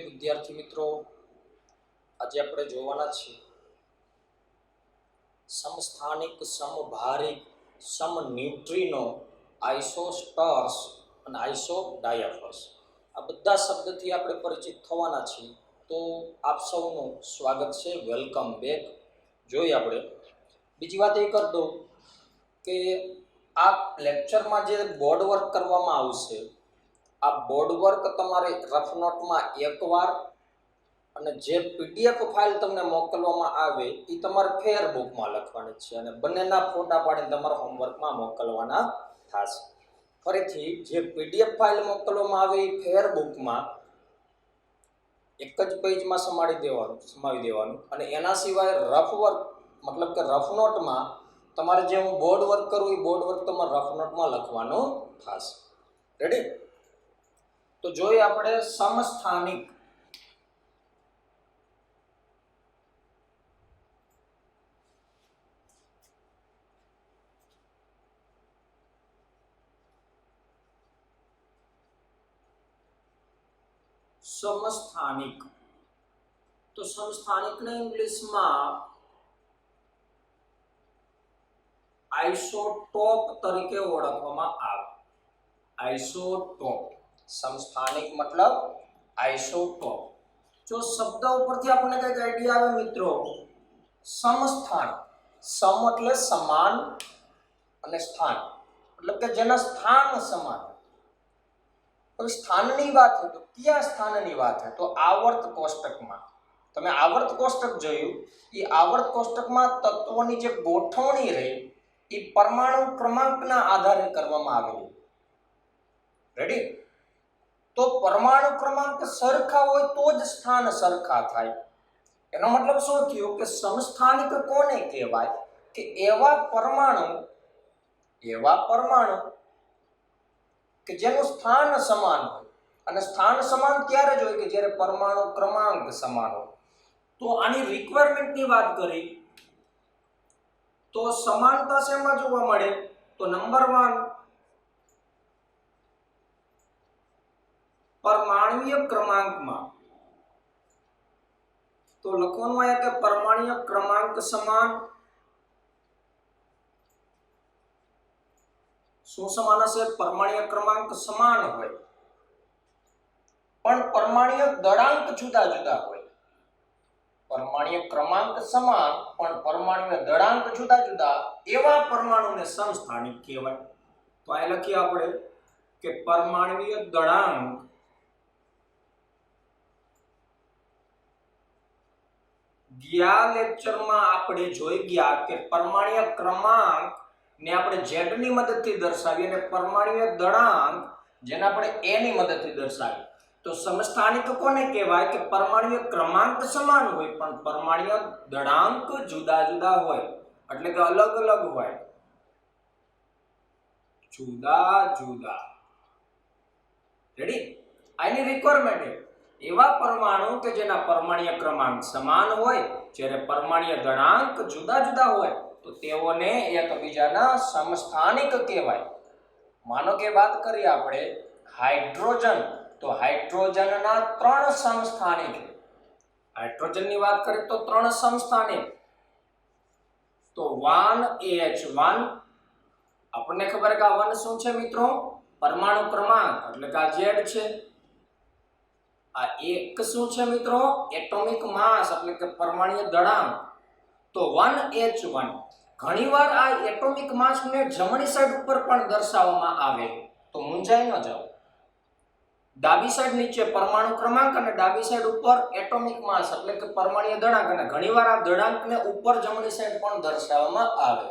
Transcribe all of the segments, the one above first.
વિદ્યાર્થી મિત્રો, આજે આપણે જોવાના છીએ સમસ્થાનિક, સમભારિક, સમન્યુટ્રિનો, આઇસોસ્ટર્સ અને આઇસોડાયફર્સ આ બધા શબ્દથી આપણે પરિચિત થવાના છીએ. તો આપ સૌનું સ્વાગત છે, વેલકમ બેક. જોઈએ આપણે બીજી વાત એ કરી દઉં કે આ લેક્ચરમાં જે બોર્ડ વર્ક કરવામાં આવશે, આ બોર્ડ વર્ક તમારે રફ નોટમાં એકવાર અને જે પીડીએફ ફાઇલ તમને મોકલવામાં આવે એ તમારે ફેરબુકમાં લખવાની છે અને બંનેના ફોટા પાડીને તમારા હોમવર્કમાં મોકલવાના થશે. ફરીથી જે પીડીએફ ફાઇલ મોકલવામાં આવે એ ફેરબુકમાં એક જ પેજમાં સમાવી દેવાનું અને એના સિવાય રફ વર્ક મતલબ કે રફ નોટમાં તમારે જે હું બોર્ડ વર્ક કરું એ બોર્ડ વર્ક તમારે રફ નોટમાં લખવાનું થશે. રેડી? તો જોઈએ આપણે સમસ્થાનિક. સમસ્થાનિક તો સમસ્થાનિકને ઇંગ્લિશમાં આઇસોટોપ તરીકે ઓળખવામાં આવે. આઇસોટોપ, સમસ્થાનિક મતલબ આઇસોટોપ. જો શબ્દ ઉપરથી આપણને કઈક આઈડિયા આવે મિત્રો, સમસ્થાન, સમ એટલે સમાન અને સ્થાન મતલબ કે જેના સ્થાન સમાન. તો સ્થાનની વાત છે તો કયા સ્થાનની વાત છે? તો આવર્ત કોષ્ટકમાં. તમે આવર્ત કોષ્ટક જોયું, એ આવર્ત કોષ્ટકમાં તત્વોની જે ગોઠવણી રહી એ પરમાણુ ક્રમાંકના આધારે કરવામાં આવેલી. રેડી? તો પરમાણુ ક્રમાંક સરખા હોય તો જ સ્થાન સરખા થાય. એનો મતલબ શું થયો કે સમસ્થાનિક કોને કહેવાય? કે એવા પરમાણુ કે જેનું સ્થાન સમાન હોય. અને સ્થાન સમાન ત્યારે જ હોય કે જ્યારે પરમાણુ ક્રમાંક સમાન હોય. તો આની રિક્વાયરમેન્ટની વાત કરી તો સમાનતા શેમાં જોવા મળે? તો નંબર 1 પરમાણ્વીય ક્રમાંકમાં. તો લખવાનું આવે કે પરમાણ્વીય ક્રમાંક સમાન. શું સમાન હશે? પરમાણ્વીય ક્રમાંક સમાન હોય પણ પરમાણ્વીય દળાંક જુદા જુદા હોય. પરમાણ્વીય ક્રમાંક સમાન પણ પરમાણ્વીય દળાંક જુદા જુદા એવા પરમાણુને સમસ્થાનિક કહેવાય. તો આ લખીએ આપણે કે પરમાણ્વીય દળાંક ગયા લેક્ચરમાં આપણે જોઈ ગયા કે પરમાણ્વીય ક્રમાંક ને આપણે z ની મદદથી દર્શાવીએ અને પરમાણ્વીય દળાંક જેને આપણે a ની મદદથી દર્શાવીએ. તો સમસ્થાનિક કોને કહેવાય? કે પરમાણ્વીય ક્રમાંક સમાન હોય પણ પરમાણ્વીય દળાંક જુદા જુદા હોય, એટલે કે અલગ અલગ હોય, જુદા જુદા. રેડી? આની રિક્વાયરમેન્ટ એવા પરમાણુ કે જેના પરમાણ્વીય ક્રમાંક સમાન હોય જ્યારે પરમાણ્વીય દળાંક જુદા જુદા હોય તો તેઓને એકબીજાના સમસ્થાનિક કહેવાય. માનો કે વાત કરીએ આપણે હાઇડ્રોજન, તો હાઇડ્રોજનના 3 સમસ્થાનિક. હાઇડ્રોજનની વાત કરીએ તો 3 સમસ્થાનિક. તો 1H1, આપણને ખબર કે આ 1 શું છે મિત્રો? પરમાણુ ક્રમાંક એટલે કે આ Z છે. આ 1 શું છે મિત્રો? એટોમિક માસ એટલે કે પરમાણ્વીય દળાંક. તો 1H1 ઘણીવાર આ એટોમિક માસને જમણી સાઈડ ઉપર પણ દર્શાવવામાં આવે તો મૂંઝાઈ ન જાઓ. ડાબી સાઈડ નીચે પરમાણુ ક્રમાંક અને ડાબી સાઈડ ઉપર એટોમિક માસ એટલે કે પરમાણ્વીય દળાંક, અને ઘણીવાર આ દળાંકને ઉપર જમણી સાઈડ પણ દર્શાવવામાં આવે.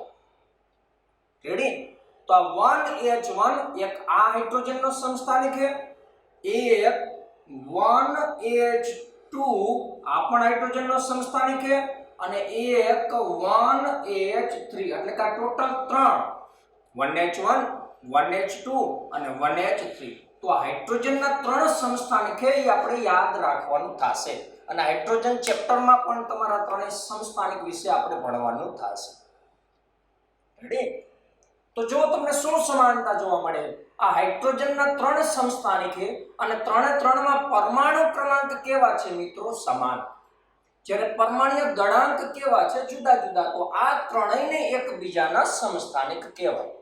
રેડી? તો આ 1H1 એક આ હાઇડ્રોજનનો સમસ્થાનિક છે. એક 1H2 આ પણ હાઇડ્રોજનનો સમસ્થાનિક છે અને એક 1H3 એટલે કે આ ટોટલ 3 1H1 1H2 અને 1H3. તો આ હાઇડ્રોજનના 3 સમસ્થાનિક છે, એ આપણે યાદ રાખવાનું થશે. અને હાઇડ્રોજન ચેપ્ટરમાં પણ તમારા ત્રણેય સમસ્થાનિક વિશે આપણે ભણવાનું થશે. રેડી? તો જો તમને શું સમાનતા જોવા મળે? આ હાઇડ્રોજનના 3 સમસ્થાનિક છે અને ત્રણે ત્રણમાં પરમાણુ ક્રમાંક કેવા છે મિત્રો? સમાન. જ્યારે પરમાણ્વીય દળાંક કેવા છે? જુદા જુદા. તો આ ત્રણેયને એકબીજાના સમસ્થાનિક કહેવાય.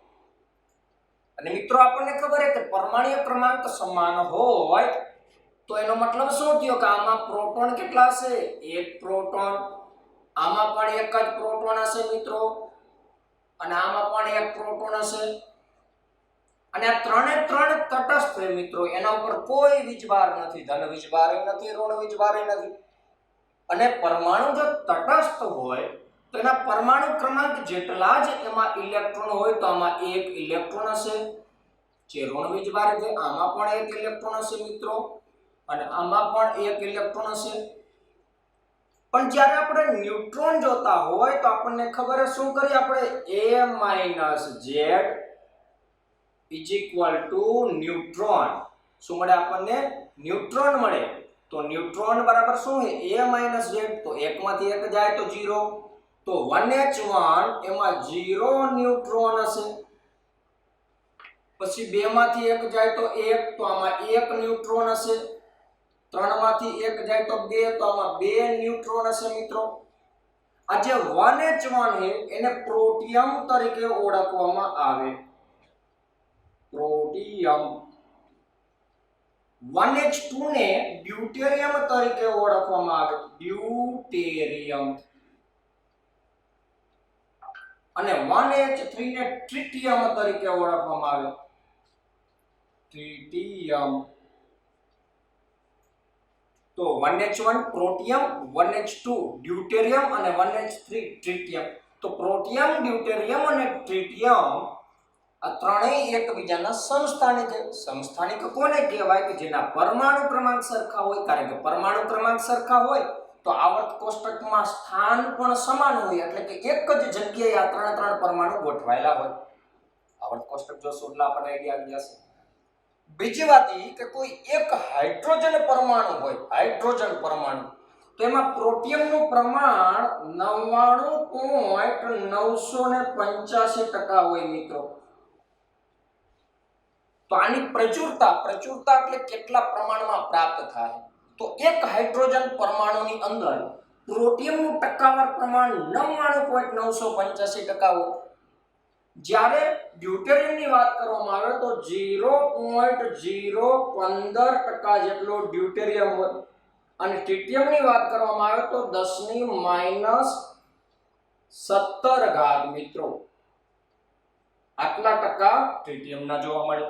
અને મિત્રો આપણને ખબર છે કે પરમાણ્વીય ક્રમાંક સમાન હોય તો એનો મતલબ શું થયો કે આમાં પ્રોટોન કેટલા હશે? 1 પ્રોટોન. આમાં પણ એક જ પ્રોટોન હશે મિત્રો, અને આમાં પણ એક પ્રોટોન હશે. અને આ ત્રણે ત્રણ તટસ્થ છે મિત્રો, એના ઉપર કોઈ વીજભાર નથી, ધન વીજભાર નથી, ઋણ વીજભાર નથી. અને પરમાણુ જો તટસ્થ હોય તો એના પરમાણુ ક્રમાંક જેટલા જ એમાં ઇલેક્ટ્રોન હોય તો આમાં એક ઇલેક્ટ્રોન હશે. જે ઋણ વીજભાર છે આમાં પણ એક ઇલેક્ટ્રોન હશે મિત્રો, અને આમાં પણ એક ઇલેક્ટ્રોન હશે. પણ જ્યારે આપણે ન્યુટ્રોન જોતા હોય તો આપણને ખબર છે શું કરીએ આપણે? A-Z = neutron. શું મળે આપણને? ન્યુટ્રોન મળે. તો ન્યુટ્રોન બરાબર શું છે? A-Z. તો એકમાંથી એક જાય તો 0. તો 1H1 એમાં 0 ન્યુટ્રોન હશે. પછી 2 માંથી એક જાય તો 1, તો આમાં 1 ન્યુટ્રોન હશે. 3 માંથી એક જાય તો 2, તો આમાં 2 ન્યુટ્રોન હશે મિત્રો. આ જે 1H1 છે એને પ્રોટિયમ તરીકે ઓળખવામાં આવે. પ્રોટિયમ. 1H2 ને ડ્યુટેરિયમ તરીકે ઓળખવામાં આવે. ડ્યુટેરિયમ. અને 1H3 ને ટ્રિટિયમ તરીકે ઓળખવામાં આવે. ટ્રિટિયમ. તો 1H1 પ્રોટિયમ, 1H2 ડ્યુટેરિયમ અને 1H3 ટ્રિટિયમ. તો પ્રોટિયમ, ડ્યુટેરિયમ અને ટ્રિટિયમ આ ત્રણેય એકબીજાના સમસ્થાનિક છે. સમસ્થાનિક કોને કહેવાય? કે જેના પરમાણુ ક્રમાંક સરખા હોય. કારણ કે પરમાણુ ક્રમાંક સરખા હોય તો આવર્ત કોષ્ટકમાં સ્થાન પણ સમાન હોય, એટલે કે એક જ જગ્યાએ આ ત્રણ પરમાણુ ગોઠવાયેલા હોય. આવર્ત કોષ્ટક જોશું એટલે આપણને આઈડિયા આવી જશે. બીજી વાત એ કે કોઈ એક હાઇડ્રોજન પરમાણુ હોય, હાઇડ્રોજન પરમાણુ, તો એમાં પ્રોટિયમનું પ્રમાણ 99.985% હોય મિત્રો. તો આની પ્રચુરતા એટલે કેટલા પ્રમાણમાં પ્રાપ્ત થાય? તો એક હાઇડ્રોજન પરમાણુની અંદર પ્રોટિયમનું ટકાવાર પ્રમાણ 99.985% હોય. જ્યારે ડ્યુટેરિયમની વાત કરવામાં આવે તો 0.015% જેટલો ડ્યુટેરિયમ હોય, અને ટ્રિટિયમની વાત કરવામાં આવે તો 10⁻17 મિત્રો. આટલા ટકા ટ્રિટિયમના જોવા મળે.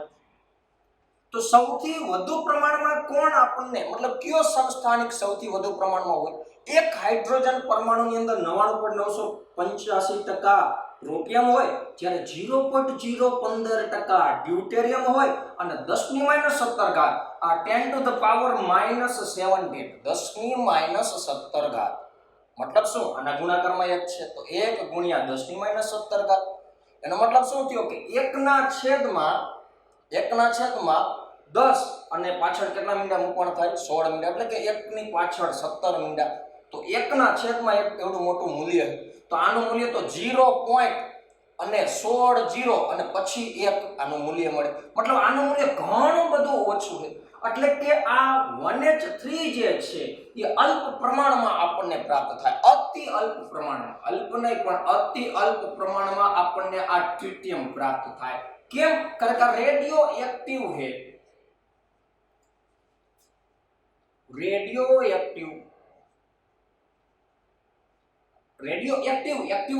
તો સૌથી વધુ પ્રમાણમાં કોણ આપણને, મતલબ કયો સમસ્થાનિક સૌથી વધુ પ્રમાણમાં હોય? એક હાઇડ્રોજન પરમાણુની અંદર 99.985% પ્રોટિયમ હોય, જ્યારે 0.015% ડ્યુટેરિયમ હોય, અને 10⁻17 આ 10⁻⁻17 10⁻17. મતલબ શું? આના ગુણાકારમાં 1 છે તો 1 × 10⁻17. એનો મતલબ શું થયો કે 1/10 અને પાછળ કેટલા મીંડા મૂકવાના થાય? 16 મીંડા, એટલે કે 1 ની પાછળ 17 મીંડા. તો 1/1 એવડું મોટું મૂલ્ય. તો આનું મૂલ્ય તો 0.16 અને પછી 1 આનું મૂલ્ય મળે. મતલબ આનું મૂલ્ય ઘણું બધું ઓછું છે. એટલે કે આ 1H3 જે છે એ અલ્પ પ્રમાણમાં આપણને પ્રાપ્ત થાય. અતિ અલ્પ પ્રમાણમાં, અલ્પ નહીં પણ અતિ અલ્પ પ્રમાણમાં આપણને આ ટ્રિટિયમ પ્રાપ્ત થાય. કેમ? કારણ કે રેડિયો એક્ટિવ છે. રેડિયો એક્ટિવ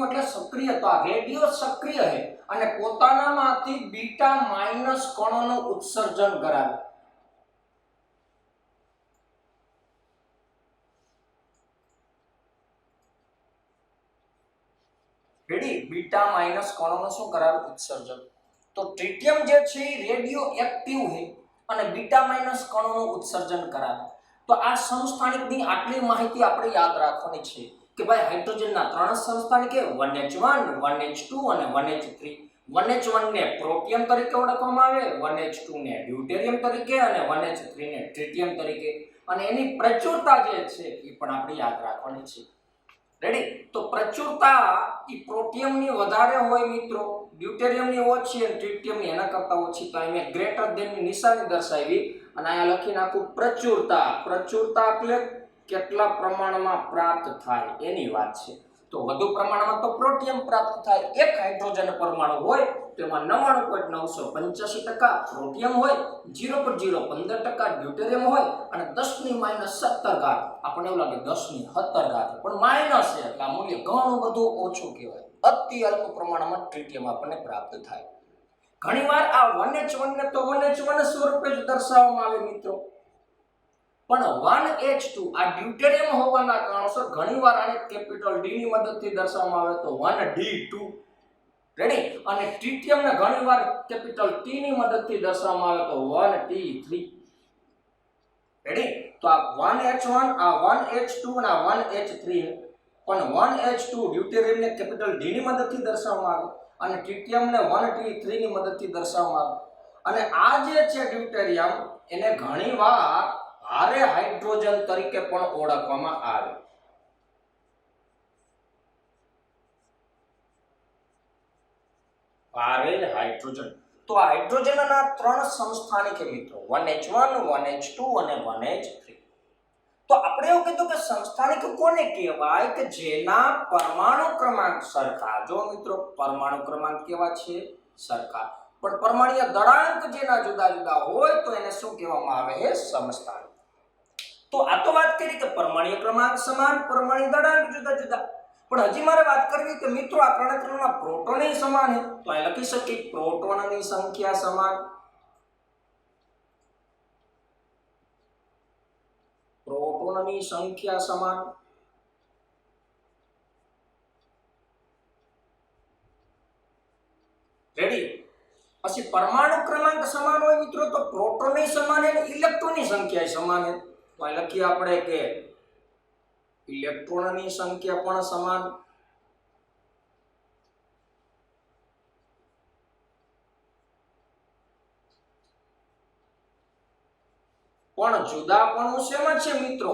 એટલે સક્રિય. તો આ રેડિયો સક્રિય છે અને પોતાનામાંથી બીટા માઇનસ કણોનું ઉત્સર્જન કરાવે. રેડી? બીટા માઇનસ કણોનું શું કરાવે? ઉત્સર્જન. તો ટ્રિટિયમ જે છે એ રેડિયો એક્ટિવ છે અને બીટા માઇનસ કણોનું ઉત્સર્જન કરાવે. તો આ સમસ્થાનિકની આટલી માહિતી આપણે યાદ રાખવાની છે કે ભાઈ હાઇડ્રોજનના 3 સમસ્થાનિક છે, 1H1, 1H2 અને 1H3. 1H1 ને પ્રોટિયમ તરીકે ઓળખવામાં આવે, 1H2 ને ડ્યુટેરિયમ તરીકે અને 1H3 ને ટ્રિટિયમ તરીકે. અને એની પ્રચુરતા જે છે એ પણ આપણે યાદ રાખવાની છે. રેડી? તો પ્રચુરતા ઈ પ્રોટિયમની વધારે હોય મિત્રો, ડ્યુટેરિયમની ઓછી અને ટ્રિટિયમની એના કરતા ઓછી. તો અહીં મેં ગ્રેટર ધેન ની નિશાની દર્શાવી અને અહીંયા લખી નાખું પ્રચુરતા. પ્રચુરતા એટલે કેટલા પ્રમાણમાં પ્રાપ્ત થાય એની વાત છે. તો વધુ પ્રમાણમાં તો પ્રોટિયમ પ્રાપ્ત થાય. એક હાઇડ્રોજન પરમાણુ હોય તો એમાં 99.985% પ્રોટિયમ હોય, 0.015% ડ્યુટેરિયમ હોય અને 10⁻17 ઘાત, આપણને એવું લાગે 10⁻17 ઘાત પણ માઇનસ છે એટલે આ મૂલ્ય ઘણું બધું ઓછું કહેવાય. અતિ અલ્પ પ્રમાણમાં ટ્રિટિયમ આપણને પ્રાપ્ત થાય. ઘણીવાર આ 1H1 ને તો 1H1 સ્વરૂપે જ દર્શાવવામાં આવે મિત્રો, પણ 1H2 આ ડ્યુટેરિયમ હોવાના કારણોસર ઘણીવાર આને કેપિટલ D ની મદદથી દર્શાવવામાં આવે તો 1D2. રેડી? અને ટ્રિટિયમ ને ઘણીવાર કેપિટલ T ની મદદથી દર્શાવવામાં આવે તો 1T3. રેડી? તો આ 1H1 આ 1H2 અને આ 1H3 પણ 1H2 ડ્યુટેરિયમ ને કેપિટલ D ની મદદથી દર્શાવવામાં આવે અને ટ્રિટિયમ ને 1T3 ની મદદથી દર્શાવવામાં આવે. અને આ જે છે ડ્યુટેરિયમ એને ઘણીવાર ભારે હાઇડ્રોજન તરીકે પણ ઓળખવામાં આવે. ભારે હાઇડ્રોજન. તો આ હાઇડ્રોજનના ત્રણ સમસ્થાનિક મિત્રો 1H1 1H2 અને 1H3. તો આપણે એવું કીધું કે સમસ્થાનિક કોને કહેવાય કે જેના પરમાણુ ક્રમાંક સરખા. જો મિત્રો પરમાણુ ક્રમાંક કેવા છે? સરખા. પણ પરમાણ્વીય દળાંક જેના જુદા જુદા હોય તો એને શું કહેવામાં આવે? સમસ્થાનિક. તો આ તો વાત કરી કે પરમાણ્વીય ક્રમાંક સમાન, પરમાણ્વીય દળાંક જુદા જુદા. પણ હજી મારે વાત કરવી કે મિત્રો આ ત્રણેયમાં પ્રોટોન સમાન છે. તો અહીં લખી શકીએ પ્રોટોનની સંખ્યા સમાન. પ્રોટોનની સંખ્યા સમાન. રેડી? પછી પરમાણુ ક્રમાંક સમાન હોય મિત્રો તો પ્રોટોનની સમાન અને ઇલેક્ટ્રોનની સંખ્યા સમાન છે. તો અહીં લખીએ આપણે કે ઇલેક્ટ્રોનની સંખ્યા પણ સમાન. પણ જુદાપણું શેમાં છે મિત્રો?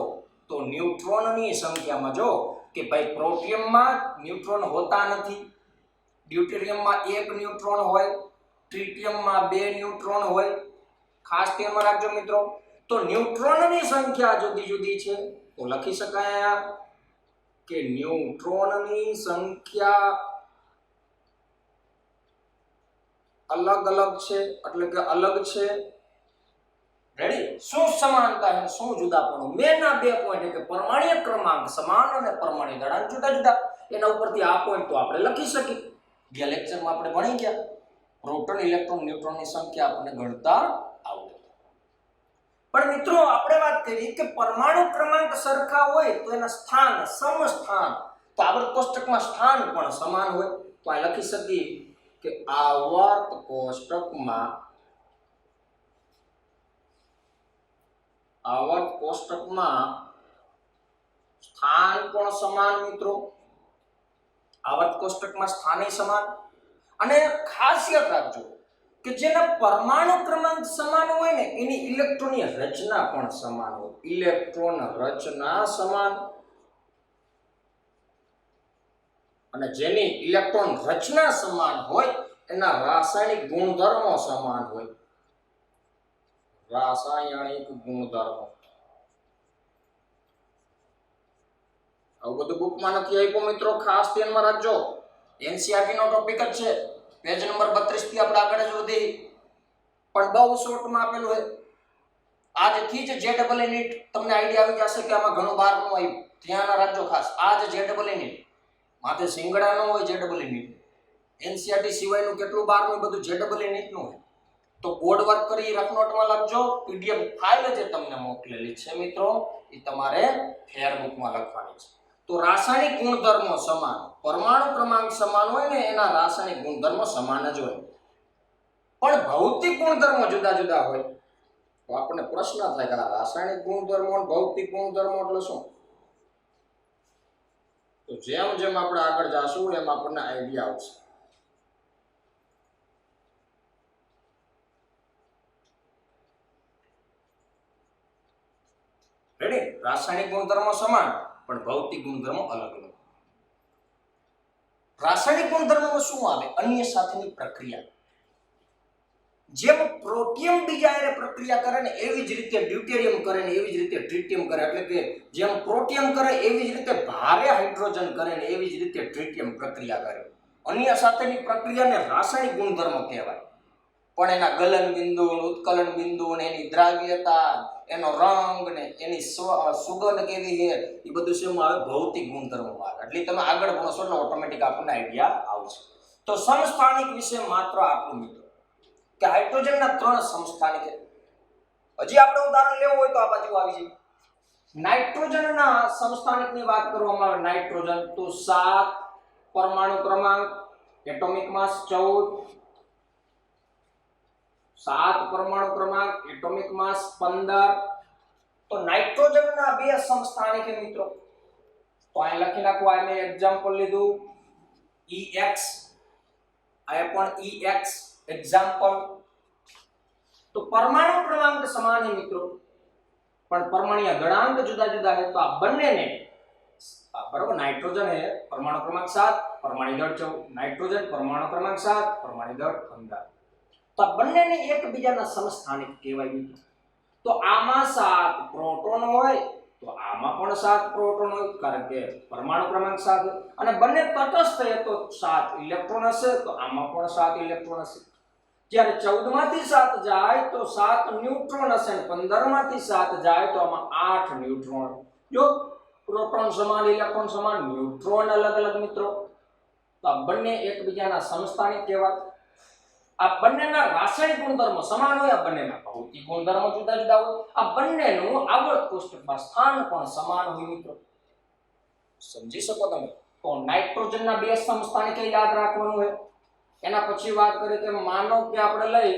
તો ન્યુટ્રોનની સંખ્યામાં. જો કે ભાઈ પ્રોટિયમમાં ન્યુટ્રોન હોતા નથી, ડ્યુટેરિયમમાં 1 ન્યુટ્રોન હોય, ટ્રિટિયમમાં 2 ન્યુટ્રોન હોય. ખાસ ધ્યાનમાં રાખજો મિત્રો. તો ન્યુટ્રોનની સંખ્યા જુદી જુદી છે તો લખી શકાય કે ન્યુટ્રોનની સંખ્યા અલગ અલગ છે એટલે કે અલગ છે. રેડી? શું સમાનતા છે, શું જુદાપણું? મેના બે પોઈન્ટ કે પરમાણ્વીય ક્રમાંક સમાન અને પરમાણ્વીય દળાંક જુદા જુદા. એના ઉપરથી આ પોઈન્ટ તો આપણે લખી શકીએ. ગયા લેક્ચરમાં આપણે ભણી ગયા પ્રોટોન, ઇલેક્ટ્રોન, ન્યુટ્રોનની સંખ્યા આપણને ગણતા આવડે. પણ મિત્રો આપણે વાત કરી કે પરમાણુ ક્રમાંક સરખા હોય તો એના સ્થાન સમસ્થાન, તો આવર્ત કોષ્ટકમાં સ્થાન પણ સમાન હોય. તો આ લખી શકીએ કે આવર્ત કોષ્ટકમાં સ્થાન પણ સમાન મિત્રો. આવર્ત કોષ્ટકમાં સ્થાને સમાન. અને ખાસ યાદ રાખજો કે જેના પરમાણુ ક્રમાંક સમાન હોય ને એની ઇલેક્ટ્રોનની રચના પણ સમાન હોય. ઇલેક્ટ્રોન રચના સમાન. અને જેની ઇલેક્ટ્રોન રચના સમાન હોય એના રાસાયણિક ગુણધર્મો સમાન હોય. રાસાયણિક ગુણધર્મો. આવું બધું બુકમાં નથી આપ્યું મિત્રો, ખાસ ધ્યાનમાં રાખજો. એનસીઈઆરટી નો ટોપિક જ છે. પેજ નંબર 32 થી આપણે આગળ જ વધી પણ બહુ શોર્ટમાં આપેલું છે. આજથી જ JEE નીટ તમને આઈડિયા આવી જશે કે આમાં ઘણું બહાર નું આવ્યું. ધ્યાન રાખજો ખાસ. આજ JEE નીટ માથે સિંગડા નો હોય. JEE નીટ એનસીઈઆરટી સિવાયનું કેટલું બહાર નું બધું JEE નીટ નું હોય. તો બોર્ડ વર્ક કરી રફ નોટમાં લખજો. પીડીએફ ફાઇલ જે તમને મોકલેલી છે મિત્રો એ તમારે ફેર બુકમાં લખવાની છે. તો રાસાયણિક ગુણધર્મો સમાન, પરમાણુ ક્રમાંક સમાન હોય ને એના રાસાયણિક ગુણધર્મો સમાન જ હોય. પણ ભૌતિક ગુણધર્મો જુદા જુદા હોય તો આપણને પ્રશ્ન થાય કે આ રાસાયણિક ગુણધર્મો અને ભૌતિક ગુણધર્મો એટલે શું? તો જેમ જેમ આપણે આગળ જાશું એમ આપણને આઈડિયા આવશે. રેડી? રાસાયણિક ગુણધર્મો સમાન પણ ભૌતિક ગુણધર્મો અલગ અલગ. રાસાયણિક ગુણધર્મમાં શું આવે? અન્ય સાથેની પ્રક્રિયા. જેમ પ્રોટિયમ બીજા હારે પ્રક્રિયા કરે ને એવી જ રીતે ડ્યુટેરિયમ કરે ને એવી જ રીતે ટ્રિટિયમ કરે, એટલે કે જેમ પ્રોટિયમ કરે એવી જ રીતે ભારે હાઇડ્રોજન કરે ને એવી જ રીતે ટ્રિટિયમ પ્રક્રિયા કરે. અન્ય સાથેની પ્રક્રિયાને રાસાયણિક ગુણધર્મ કહેવાય. પણ એના ગલન બિંદુ, ઉત્કલન બિંદુ ને એની દ્રાવ્યતા, એનો રંગ ને એની સુગંધ કેવી છે એ બધું શેમાં આવે? ભૌતિક ગુણધર્મમાં આવે. એટલે તમે આગળ ભણશો એટલે ઓટોમેટિક આપણને આઈડિયા આવશે. તો સમસ્થાનિક વિશે માત્ર આટલું મિત્રો કે હાઇડ્રોજનના 3 સમસ્થાનિક. હજી આપણે ઉદાહરણ લેવું હોય તો આ બાજુ આવી જાય. નાઇટ્રોજનના સમસ્થાનિકની વાત કરવામાં આવે નાઇટ્રોજન તો 7 પરમાણુ ક્રમાંક, એટોમિક માસ 14, 7 પરમાણુ ક્રમાંક, એટોમિક માસ 15. તો નાઇટ્રોજનના 2 સમસ્થાનિક મિત્રો તો અહીં લખી નાખું. આ મેં એક્ઝામ્પલ લીધું EX, આ પણ EX એક્ઝામ્પલ. તો પરમાણુ ક્રમાંક સમાન છે મિત્રો, પણ પરમાણુય ગણાંક જુદા જુદા છે. તો આ બંનેને બરાબર, નાઇટ્રોજન है परमाणु क्रमांक 7, परमाणु दળ 14, नाइट्रोजन परमाणु क्रमांक 7, परमाणु दળ 15. તો આ બંનેને એકબીજાના સમસ્થાનિક કહેવાય મિત્રો. તો આમાં 7 પ્રોટોન હોય તો આમાં પણ 7 પ્રોટોન હોય, કારણ કે પરમાણુ ક્રમાંક 7 અને બંને તટસ્થ છે તો 7 ઇલેક્ટ્રોન હશે, તો આમાં પણ 7 ઇલેક્ટ્રોન હશે. જ્યારે 14 માંથી 7 જાય તો 7 ન્યુટ્રોન હશે અને 15 માંથી 7 જાય તો આમાં 8 ન્યુટ્રોન. જો પ્રોટોન સમાન, ઇલેક્ટ્રોન સમાન, ન્યુટ્રોન અલગ અલગ મિત્રો. તો આ બંને એકબીજાના સમસ્થાનિક કહેવાય. આ બંનેના રાસાયણિક ગુણધર્મો સમાન હોય, આ બંનેના ભૌતિક ગુણધર્મો જુદા જુદા હોય. આ બંનેનું આવર્ત કોષ્ટકમાં સ્થાન પણ સમાન હોય મિત્રો. સમજી શકો તમે? તો નાઇટ્રોજનના 2 સમસ્થાનિક યાદ રાખવાનું હોય. એના પછી વાત કરીએ કે માનો કે આપણે લઈ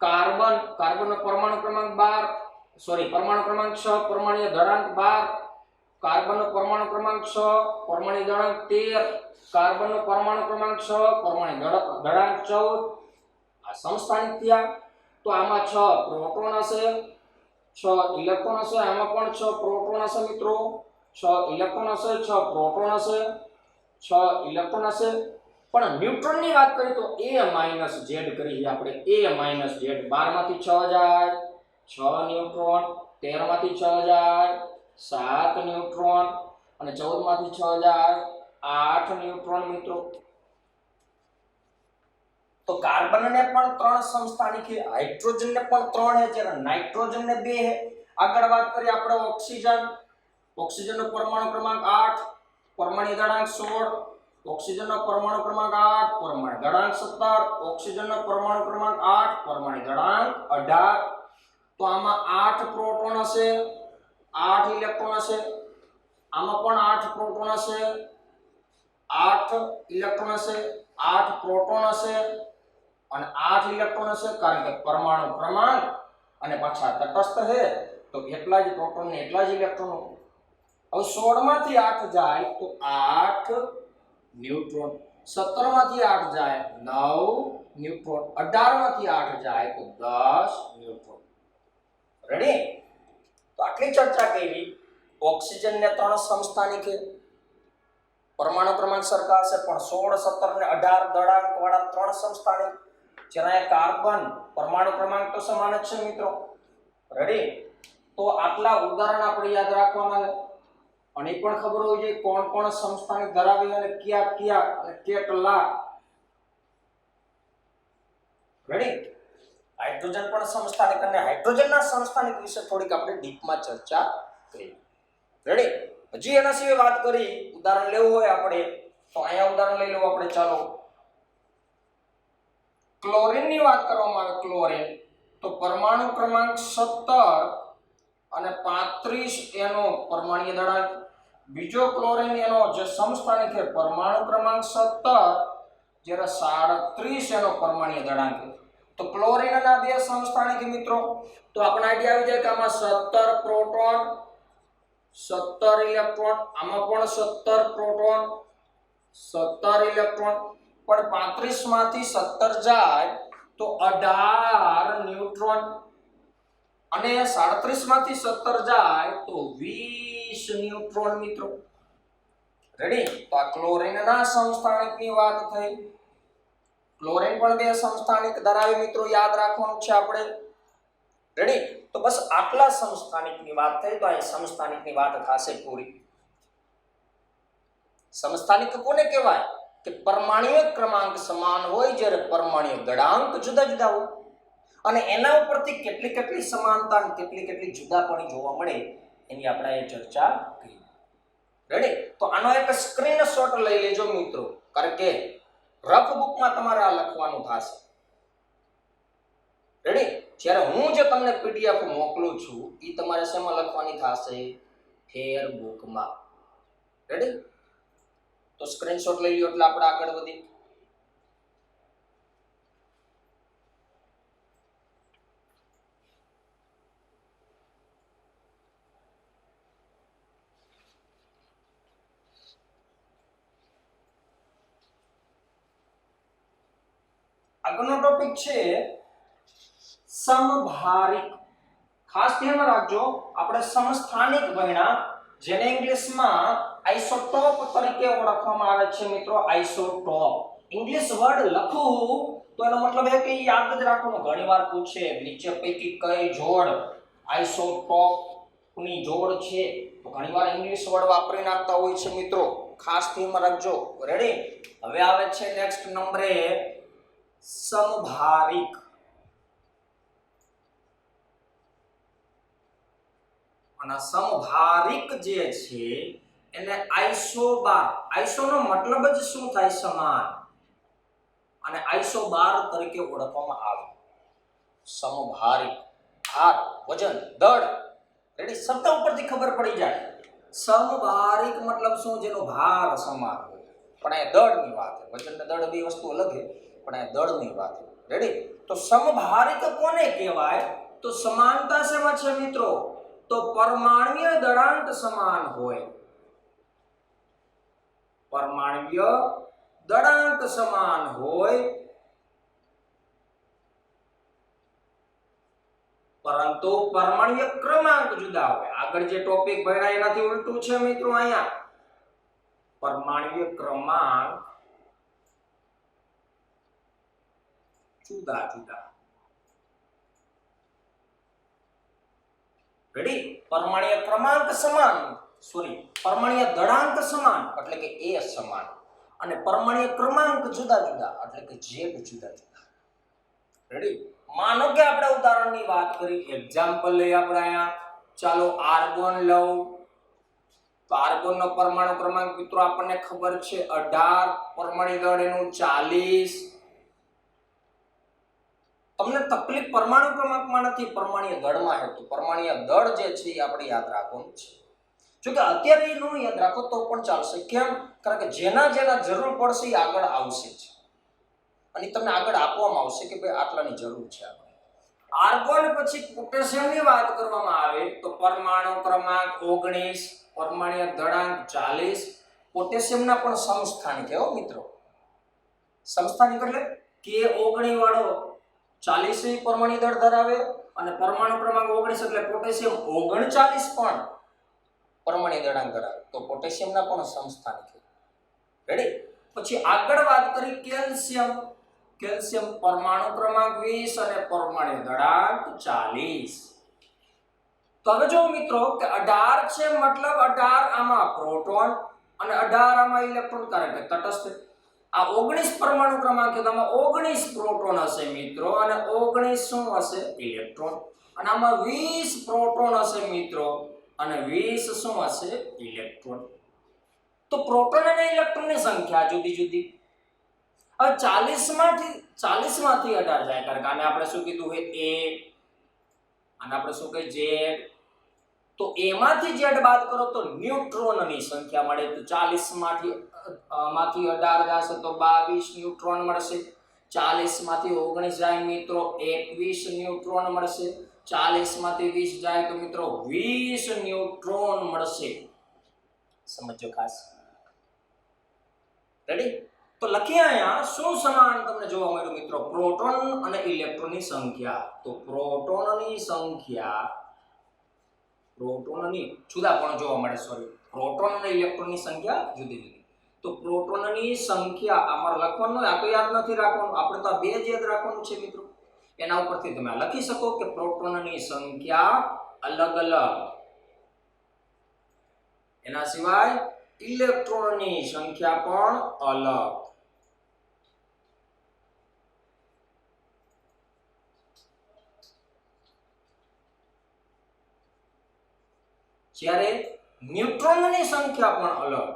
કાર્બનનો પરમાણુ ક્રમાંક 12, પરમાણુ ક્રમાંક 6, પરમાણુય દળાંક 12, કાર્બનનો પરમાણુ ક્રમાંક 6, પરમાણુ દળાંક 13, કાર્બનનો પરમાણુ ક્રમાંક 6, પરમાણુ દળાંક 14. આ સમસ્થાનિક થયા. તો આમાં 6 પ્રોટોન હશે, 6 ઇલેક્ટ્રોન હશે, આમાં પણ 6 પ્રોટોન હશે મિત્રો, 6 ઇલેક્ટ્રોન હશે, 6 પ્રોટોન હશે, 6 ઇલેક્ટ્રોન હશે. પણ ન્યુટ્રોનની વાત કરીએ તો A-Z કરીએ આપણે. A-Z 12 માંથી 6 જાય 6 ન્યુટ્રોન, 13 માંથી 6 જાય 7 ન્યુટ્રોન અને 14 માંથી 6 જાય 8 ન્યુટ્રોન મિત્રો. તો કાર્બનને પણ 3 સમસ્થાનિક છે, હાઇડ્રોજનને પણ 3 છે, જ્યારે નાઇટ્રોજનને 2 છે. આગળ વાત કરીએ આપણે ઓક્સિજનનો પરમાણુ ક્રમાંક 8, પરમાણુ દળાંક 16, ઓક્સિજનનો પરમાણુ ક્રમાંક 8, પરમાણુ દળાંક 17, ઓક્સિજનનો પરમાણુ ક્રમાંક 8, પરમાણુ દળાંક 18. તો આમાં 8 પ્રોટોન હશે, 8 ઇલેક્ટ્રોન હશે, આમાં પણ 8 પ્રોટોન હશે, 8 ઇલેક્ટ્રોન હશે, 8 પ્રોટોન હશે અને 8 ઇલેક્ટ્રોન હશે, કારણ કે પરમાણુ ક્રમાંક અને પાછા તટસ્થ છે તો એટલા જ પ્રોટોન ને એટલા જ ઇલેક્ટ્રોન. હવે 16 માંથી 8 જાય તો 8 ન્યુટ્રોન, 17 માંથી 8 જાય 9 ન્યુટ્રોન, 18 માંથી 8 જાય તો 10 ન્યુટ્રોન. રેડી? તો આટલી ચર્ચા કરી. ઓક્સિજનને 3 સમસ્થાનિક છે, પરમાણુ ક્રમાંક સરખા હશે પણ 16, 17 ને 18 દળાંક વાળા 3 સમસ્થાનિક. જ્યારે કાર્બન પરમાણુ ક્રમાંક તો સમાન જ છે મિત્રો. રેડી? તો આટલા ઉદાહરણ આપણે યાદ રાખવાના છે અને એ પણ ખબર હોવી જોઈએ કોણ કોણ સમસ્થાનિક ધરાવે અને કયા અને કેટલા. રેડી? હાઇડ્રોજન પણ સમસ્થાનિક અને હાઇડ્રોજનના સમસ્થાનિક વિશે થોડીક આપણે ડીપમાં ચર્ચા કરી. રેડી? હજી એના સિવાય વાત કરી, ઉદાહરણ લેવું હોય આપણે તો અહીંયા ઉદાહરણ લઈ લેવું આપણે. ચાલો ક્લોરીનની વાત કરવામાં આવે. ક્લોરીન તો પરમાણુ ક્રમાંક 17 અને 35 એનો પરમાણુય દળાંક. બીજો ક્લોરીન એનો જે સમસ્થાનિક છે પરમાણુ ક્રમાંક 17 જ્યારે 37 એનો પરમાણુય દળાંક. તો ક્લોરીનના 2 સમસ્થાનિક મિત્રો. તો આપણને આઈડિયા આવી જાય કે આમાં 17 પ્રોટોન, 17 ઇલેક્ટ્રોન, આમાં પણ 17 પ્રોટોન, 17 ઇલેક્ટ્રોન. પણ 35 માંથી 17 જાય તો 18 ન્યુટ્રોન અને 37 માંથી 17 જાય તો 20 ન્યુટ્રોન મિત્રો. રેડી? તો આ ક્લોરીનના સમસ્થાનિકની વાત થઈ. ક્લોરીન પણ બે સમસ્થાનિક ધરાવે મિત્રો, યાદ રાખવાનું છે આપણે. રેડી? તો બસ આટલા સમસ્થાનિકની વાત થઈ. તો આ સમસ્થાનિકની વાત થશે પૂરી. સમસ્થાનિક કોને કહેવાય? કે પરમાણ્વીય ક્રમાંક સમાન હોય જ્યારે પરમાણ્વીય દળાંક જુદા જુદા હોય, અને એના ઉપરથી કેટલી કેટલી સમાનતા અને કેટલી કેટલી જુદાપણી જોવા મળે એની આપણે અહીં ચર્ચા કરી. રેડી? તો આનો એક સ્ક્રીનશોટ લઈ લેજો મિત્રો, કારણ કે રફ બુકમાં તમારે આ લખવાનું થશે. રેડી? જ્યારે હું જે તમને પીડીએફ મોકલું છું એ તમારે શેમાં લખવાની થશે? ફેર બુકમાં. રેડી? તો સ્ક્રીનશોટ લઈ લો એટલે આપણે આગળ વધીએ. આગળનો ટોપિક છે સમભારિક. ખાસ ધ્યાન રાખજો, આપણે સમસ્થાનિક ભણ્યા, જેને ઇંગ્લિશમાં આઇસોટોપ તરીકે ઓળખવામાં આવે છે મિત્રો. આઇસોટોપ ઇંગ્લિશ વર્ડ લખું તો એનો મતલબ એ કે યાદ જ રાખવાનું. ઘણીવાર પૂછે નીચે પૈકી કઈ જોડ આઇસોટોપની જોડ છે, તો ઘણીવાર ઇંગ્લિશ વર્ડ વાપરી નાખતા હોય છે મિત્રો. ખાસ ધ્યાન રાખજો. રેડી? હવે આવે છે નેક્સ્ટ નંબરે સમભારિક. અને સમભારિક જે છે એને આઇસોબાર. આઇસોનો મતલબ જ શું થાય? સમાન. અને આઇસોબાર તરીકે ઓળખવામાં આવે. સમભારિક, ભાર, વજન, દળ. રેડી? શબ્દ ઉપરથી ખબર પડી જાય. સમભારિક મતલબ શું? જેનો ભાર સમાન હોય. પણ આ દળની વાત છે. વજન અને દળ બે વસ્તુ અલગ છે, પણ આ દળની વાત છે. રેડી? તો સમભારિક કોને કહેવાય? તો સમાનતા શેમાં છે મિત્રો? તો પરમાણ્વીય દળાંક સમાન હોય. પરમાણ્વીય દળાંક સમાન હોય, પરંતુ પરમાણ્વીય ક્રમાંક જુદા હોય. આગળ જે ટોપિક ભણ્યા એનાથી ઉલટું છે મિત્રો. અહીંયા પરમાણ્વીય ક્રમાંક જુદા જુદા. રેડી? પરમાણ્વીય ક્રમાંક સમાન, પરમાણ્વીય દળાંક સમાન એટલે કે એ સમાન, અને પરમાણ્વીય ક્રમાંક જુદા જુદા એટલે કે જેડ જુદા જુદા. રેડી? માનો કે આપણે ઉદાહરણની વાત કરી, એક્ઝામ્પલ લઈ આપણે અહીંયા. ચાલો આર્ગોન લઉં. તો આર્ગોનનો પરમાણુ ક્રમાંક મિત્રો આપણને ખબર છે 18, પરમાણુ દળ એનું 40. તમને તકલીફ પરમાણુ ક્રમાંકમાં નથી, પરમાણ્વીય દળમાં છે. તો પરમાણ્વીય દળ જે છે એ આપણે યાદ રાખવાનું છે. જો કે અત્યારે એ ન યાદ રાખો તો પણ ચાલશે. કેમ? કારણ કે જેના જેના જરૂર પડશે એ આગળ આવશે જ, અને તમને આગળ આપવામાં આવશે કે ભાઈ આટલાની જરૂર છે. આર્ગોન પછી પોટેશિયમની વાત કરવામાં આવે તો પરમાણુ ક્રમાંક 19, પરમાણ્વીય દળાંક 40. પોટેશિયમના પણ સમસ્થાનિક છે હો મિત્રો. સમસ્થાનિક એટલે K19 વાળો 40 પરમાણ્વીય દળ ધરાવે, અને પરમાણુ ક્રમાંક 19 એટલે પોટેશિયમ 39 પણ પરમાણ્વીય દળાંક ધરાવે. તો પોટેશિયમના પણ સમસ્થાનિક છે. રેડી? પછી આગળ વાત કરી કેલ્શિયમ. કેલ્શિયમ પરમાણુ ક્રમાંક 20 અને પરમાણ્વીય દળાંક 40. તો હવે જો મિત્રો કે 18 છે, મતલબ 18 આમાં પ્રોટોન અને 18 આમાં ઇલેક્ટ્રોન, કારણ કે તટસ્થ. આ 19 પરમાણુ ક્રમાંક છે, તો આમાં 19 પ્રોટોન હશે મિત્રો, અને 19 શું હશે? ઇલેક્ટ્રોન. અને આમાં 20 પ્રોટોન હશે મિત્રો, અને 20 શું હશે? ઇલેક્ટ્રોન. તો પ્રોટોન અને ઇલેક્ટ્રોનની સંખ્યા જુદી જુદી. હવે 40 માંથી 18 જાય, કારણ કે આને આપણે શું કીધું છે? A, અને આપણે શું કહીએ? Z. તો A માંથી Z બાદ કરો તો ન્યુટ્રોનની સંખ્યા મળે. તો 40 માંથી 18 જશે તો 22 ન્યુટ્રોન મળશે. 40 માંથી 19 જાય મિત્રો 21 ન્યુટ્રોન મળશે. 40 માંથી 20 જાય તો મિત્રો 20 ન્યુટ્રોન મળશે. સમજો ખાસ. રેડી? તો લખીએ અહીંયા શું સમાન તમને જોવા મળ્યું મિત્રો? પ્રોટોન અને ઇલેક્ટ્રોનની સંખ્યા. તો પ્રોટોનની સંખ્યા, પ્રોટોનની જુદા પણ જોવા મળે. પ્રોટોન અને ઇલેક્ટ્રોનની સંખ્યા જુદી જુદી. તો પ્રોટોનની સંખ્યા આમાં લખવાનું હોય, આ તો યાદ નથી રાખવાનું, આપણે તો આ બે જ યાદ રાખવાનું છે મિત્રો. એના ઉપરથી તમે લખી શકો કે પ્રોટોનની સંખ્યા અલગ અલગ, એના સિવાય ઇલેક્ટ્રોનની સંખ્યા પણ અલગ. જ્યારે ન્યુટ્રોનની સંખ્યા પણ અલગ.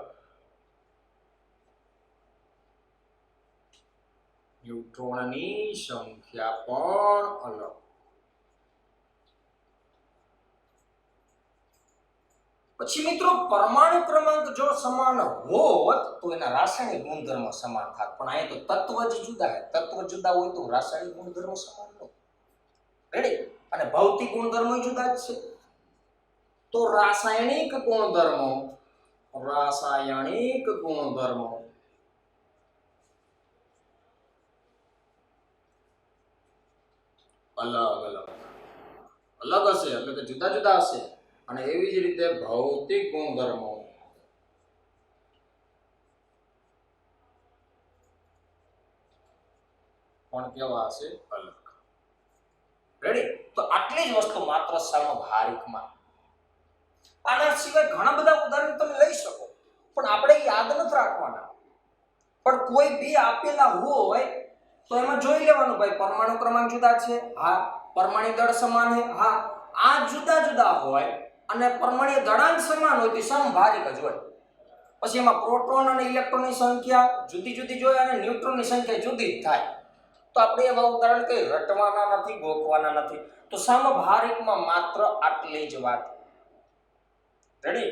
ન્યુટ્રોનની સંખ્યા પણ અલગ. પછી મિત્રો પરમાણુ ક્રમાંક જો સમાન હોત તો એના રાસાયણિક ગુણધર્મો સમાન થાત, પણ અહીંયા તો તત્વ જ જુદા છે. તત્વ જુદા હોય તો રાસાયણિક ગુણધર્મો સમાન ન હોય. રેડી? અને ભૌતિક ગુણધર્મો જુદા જ છે. તો રાસાયણિક ગુણધર્મો અલગ હશે, એટલે કે જુદા જુદા હશે. અને એવી જ રીતે ભૌતિક ગુણધર્મો પણ કેવા હશે? અલગ. રેડી? તો આટલી જ વસ્તુ માત્ર સમભારિકમાં. આના સિવાય ઘણા બધા ઉદાહરણ તમે લઈ શકો, પણ આપણે યાદ નથી રાખવાના. પણ કોઈ બે આપેલા હોય તો એમાં જોઈ લેવાનું, ભાઈ પરમાણુ ક્રમાંક જુદા છે, હા. પરમાણુ દળ સમાન છે, હા. આ જુદા જુદા હોય અને પરમાણુ દળાંક સમાન હોય તો સમભારિક જ હોય. પછી એમાં પ્રોટોન અને ઇલેક્ટ્રોનની સંખ્યા જુદી જુદી જોઈએ અને ન્યુટ્રોનની સંખ્યા જુદી જ થાય. તો આપણે એવા ઉદાહરણ કઈ રટવાના નથી, ગોખવાના નથી. તો સમભારિકમાં માત્ર આટલી જ વાત. રેડી?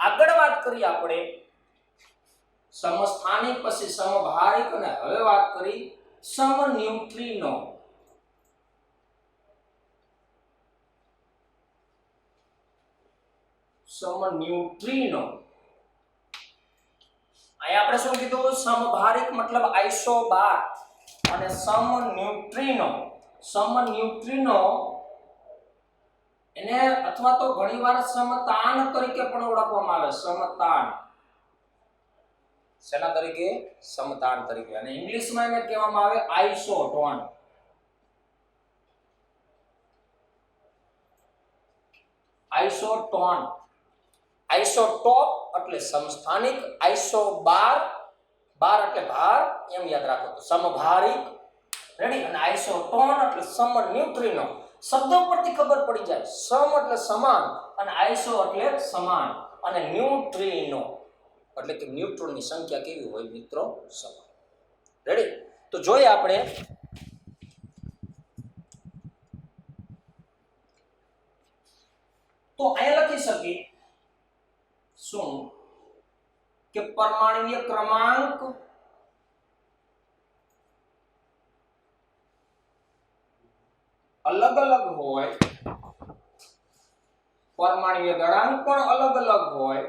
આગળ વાત કરીએ આપણે સમસ્થાનિક, પછી સમભારિક, અને હવે વાત કરી સમન્યુટ્રિનો. સમન્યુટ્રિનો અહીંયા આપણે શું કીધું? સમભારિક મતલબ આઇસોબાર અને સમન્યુટ્રિનો એને અથવા તો ઘણીવાર સમતાન તરીકે પણ ઓળખવામાં આવે. સમતાન. શેના તરીકે? સમતાન તરીકે. અને ઇંગ્લિશમાં એને કહેવામાં આવે આઇસોટોન. આઇસોટોપ એટલે સમસ્થાનિક, આઇસોબાર, બાર એટલે ભાર, એમ યાદ રાખો. તો સમભારિક. રેડી? અને આઇસોટોન એટલે સમન્યુટ્રિનો. શબ્દો પરથી ખબર પડી જાય. સમ એટલે સમાન અને આઇસો એટલે સમાન અને ન્યુટ્રિનો એટલે કે ન્યુટ્રોનની સંખ્યા કેવી હોય મિત્રો? સમાન. રેડી? તો જોઈએ આપણે તો અહીંયા લખી શકીએ શું કે પરમાણ્વીય ક્રમાંક અલગ અલગ હોય, પરમાણ્વીય દળાંક પણ અલગ અલગ હોય,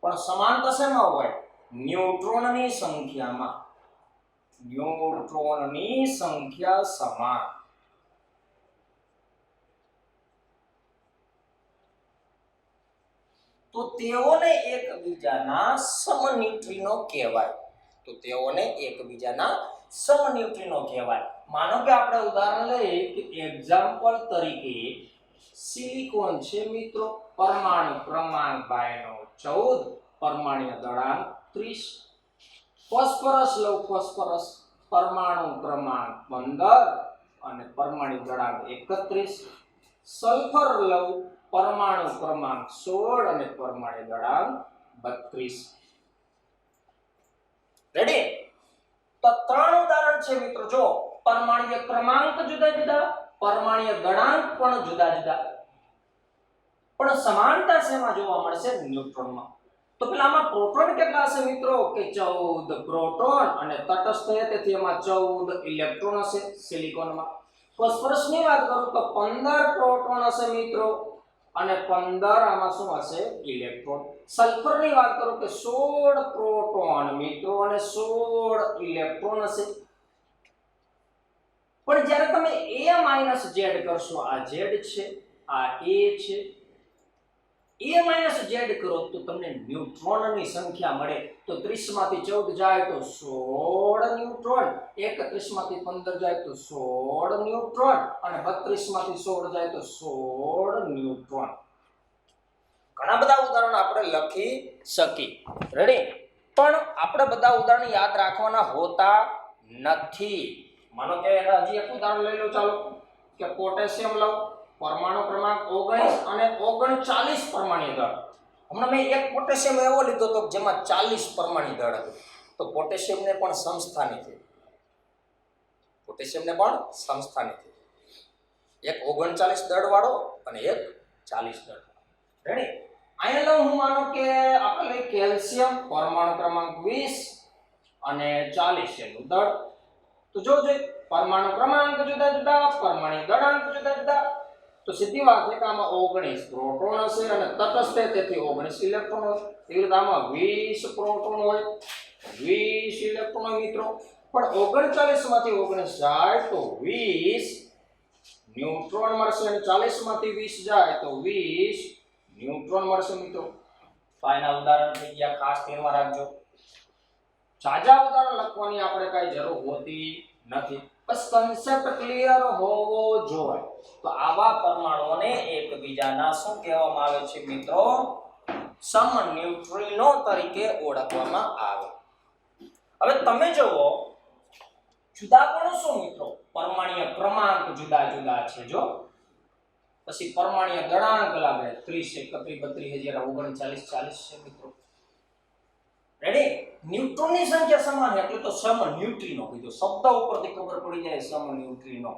પણ સમાનતા શેમાં હોય? ન્યુટ્રોનની સંખ્યામાં. ન્યુટ્રોનની સંખ્યા સમાન. તો તેઓને એકબીજાના સમન્યુટ્રિનો કહેવાય. માનો કે આપણે ઉદાહરણ લઈએ કે એક્ઝામ્પલ તરીકે સિલિકોન છે મિત્રો, પરમાણુ ક્રમાંક 14, પરમાણ્વીય દળાંક 30. ફોસ્ફરસ લઉં, ફોસ્ફરસ પરમાણુ ક્રમાંક 15 અને પરમાણુ દળાંક 31. સલ્ફર લઉં, પરમાણુ ક્રમાંક 16 અને પરમાણુ દળાંક 32. રેડી? તો ત્રણ ઉદાહરણ છે મિત્રો. જો પરમાણ્વીય ક્રમાંક જુદા જુદા, પરમાણ્વીય દળાંક પણ જુદા જુદા, પણ સમાનતા શેમાં જોવા મળશે? ન્યુટ્રોનમાં. તો પેલામાં પ્રોટોન કેટલા હશે મિત્રો? કે 14 પ્રોટોન અને તટસ્થ છે તેથી એમાં 14 ઇલેક્ટ્રોન હશે સિલિકોનમાં. ફોસ્ફરસની વાત કરું તો 15 પ્રોટોન હશે મિત્રો અને 15 આમાં શું હશે? ઇલેક્ટ્રોન. સલ્ફરની વાત કરું કે 16 પ્રોટોન મિત્રો અને 16 ઇલેક્ટ્રોન હશે. પણ જ્યારે તમે a-z કરશો, આ z છે, આ a છે, a-z કરો તો તમને ન્યુટ્રોનની સંખ્યા મળે. તો 30 માંથી 14 જાય તો 16 ન્યુટ્રોન, 31 માંથી 15 જાય તો 16 ન્યુટ્રોન અને 32 માંથી 16 જાય તો 16 ન્યુટ્રોન. ઘણા બધા ઉદાહરણો આપણે લખી શકી. રેડી? પણ આપણે બધા ઉદાહરણ યાદ રાખવાના હોતા નથી. માનો કે હજી એક ઉદાહરણ લઈ લો, ચાલો કે પોટેશિયમ લઉં, પરમાણુ ક્રમાંક 19 અને 39 પરમાણ્વીય દળ. હમણાં મેં એક પોટેશિયમ એવો લીધો તો જેમાં 40 પરમાણ્વીય દળ હતું. તો પોટેશિયમને પણ સમસ્થાની છે. પોટેશિયમને પણ સમસ્થાની છે. એક 39 દળ વાળો અને એક 40 દળ. રેડી? અહીંયા લઉં હું, માનો કે આપણે લઈ કેલ્શિયમ, પરમાણુ ક્રમાંક 20 અને 40 એનું દળ. તો જોજો, પરમાણુ ક્રમાંક જુદા જુદા, પરમાણ્વીય દળાંક જુદા જુદા. તો સીધી વાત છે કે આમાં 19 પ્રોટોન હશે અને તટસ્થ તેથી 19 ઇલેક્ટ્રોન હોય. એવી રીતે આમાં 20 પ્રોટોન હોય, 20 ઇલેક્ટ્રોન હોય મિત્રો. પણ 39 માંથી 19 જાય તો 20 ન્યુટ્રોન મળશે અને 40 માંથી 20 જાય તો 20 ન્યુટ્રોન મળશે મિત્રો. તો આના ઉદાહરણ થઈ ગયા, ખાસ ધ્યાનમાં રાખજો. જાજા ઉદાહરણ લખવાની આપણે કઈ જરૂર હોતી નથી, બસ કન્સેપ્ટ ક્લિયર હોવો જોઈએ. તો આવા પરમાણુઓને એકબીજાના શું કહેવામાં આવે છે મિત્રો? સમન્યુટ્રિનો તરીકે ઓળખવામાં આવે. હવે તમે જુઓ, જુદા પણ શું મિત્રો? પરમાણ્વીય ક્રમાંક જુદા જુદા છે. જો પછી પરમાણ્વીય દળાંક લાગે 30, 31, 32, 39, 40 છે મિત્રો. રેડી? ન્યુટ્રોનની સંખ્યા સમાન એટલે તો સમન્યુટ્રિનો કીધું. શબ્દ ઉપરથી ખબર પડી જાય સમન્યુટ્રિનો.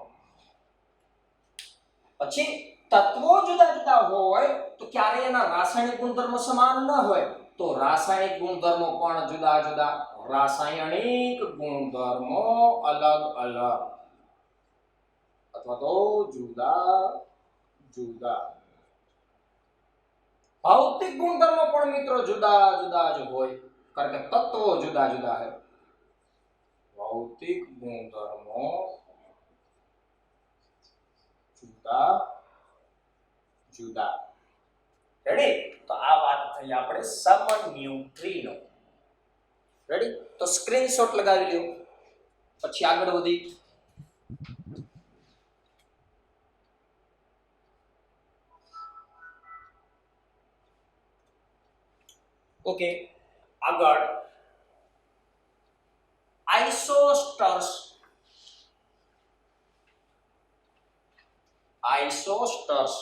પછી તત્વો જુદા જુદા હોય તો ક્યારે એના રાસાયણિક ગુણધર્મો સમાન ન હોય. તો રાસાયણિક ગુણધર્મો પણ જુદા જુદા. રાસાયણિક ગુણધર્મો અલગ અલગ અથવા તો જુદા જુદા. ભૌતિક ગુણધર્મો પણ મિત્રો જુદા જુદા જ હોય, કારણ કે તત્વો જુદા જુદા है. ભૌતિક ગુણધર્મો જુદા જુદા. રેડી? તો આ વાત થઈ આપણે સમન્યુટ્રિનો. રેડી? તો સ્ક્રીનશોટ લગાવી લ્યો, પછી આગળ વધી. ઓકે, આગળ આઇસોસ્ટર્સ. આઇસોસ્ટર્સ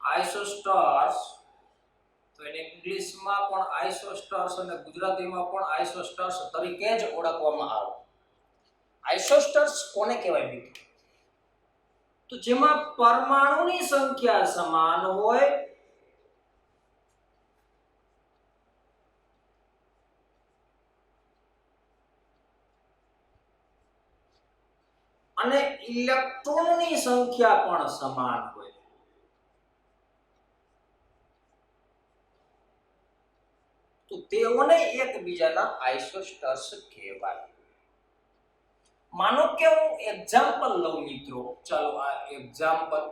આઇસોસ્ટર્સ તો એને ઇંગ્લિશમાં પણ આઇસોસ્ટર્સ અને ગુજરાતીમાં પણ આઇસોસ્ટર્સ તરીકે જ ઓળખવામાં આવે. આઇસોસ્ટર્સ કોને કહેવાય મિત્રો? તો જેમાં પરમાણુની સંખ્યા સમાન હોય અને ઇલેક્ટ્રોનની સંખ્યા પણ સમાન હોય. તો તેઓને એકબીજાના આઇસોસ્ટર્સ કહેવાય. માનો કે હું એક્ઝામ્પલ લઉં મિત્રો. ચાલો આ એક્ઝામ્પલ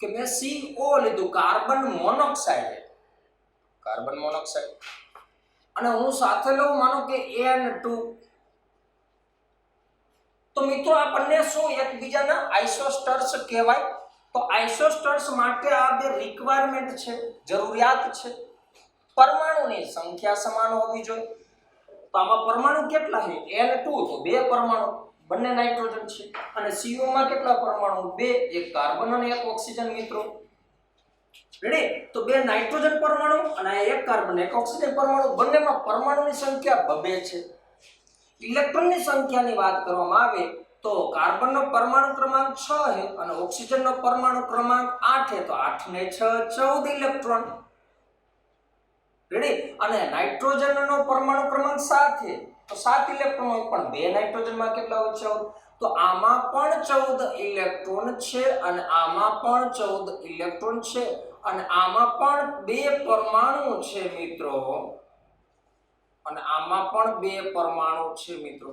કે મેં CO લીધું, કાર્બન મોનોક્સાઇડ. કાર્બન મોનોક્સાઇડ અને હું સાથે લઉં માનો કે N2. તો મિત્રો આ બંને શું એકબીજાના આઇસોસ્ટર્સ કહેવાય. તો આઇસોસ્ટર્સ માટે આ બે રિક્વાયરમેન્ટ છે, જરૂરિયાત છે. પરમાણુની સંખ્યા સમાન હોવી જોઈએ. તો આમાં પરમાણુ કેટલા છે? N2 તો બે પરમાણુ, બંને નાઇટ્રોજન છે. અને CO માં કેટલા પરમાણુ? બે, એક કાર્બન અને એક ઓક્સિજન મિત્રો. રેડી? તો બે નાઇટ્રોજન પરમાણુ અને એક કાર્બન એક ઓક્સિજન પરમાણુ, બંનેમાં પરમાણુની સંખ્યા 2 છે. ઇલેક્ટ્રોનની સંખ્યાની વાત કરવામાં આવે તો કાર્બનનો પરમાણુ ક્રમાંક 6 છે અને ઓક્સિજનનો પરમાણુ ક્રમાંક 8 છે. તો 8 ને 6 14 ઇલેક્ટ્રોન. રેડી? અને નાઇટ્રોજનનો પરમાણુ ક્રમાંક 7 છે તો 7 ઇલેક્ટ્રોન હોય, પણ 2 નાઇટ્રોજનમાં કેટલા હોય? 14. તો આમાં પણ 14 ઇલેક્ટ્રોન છે અને આમાં પણ 14 ઇલેક્ટ્રોન છે અને આમાં પણ 2 પરમાણુ છે મિત્રો, અને આમાં પણ 2 પરમાણુ છે મિત્રો.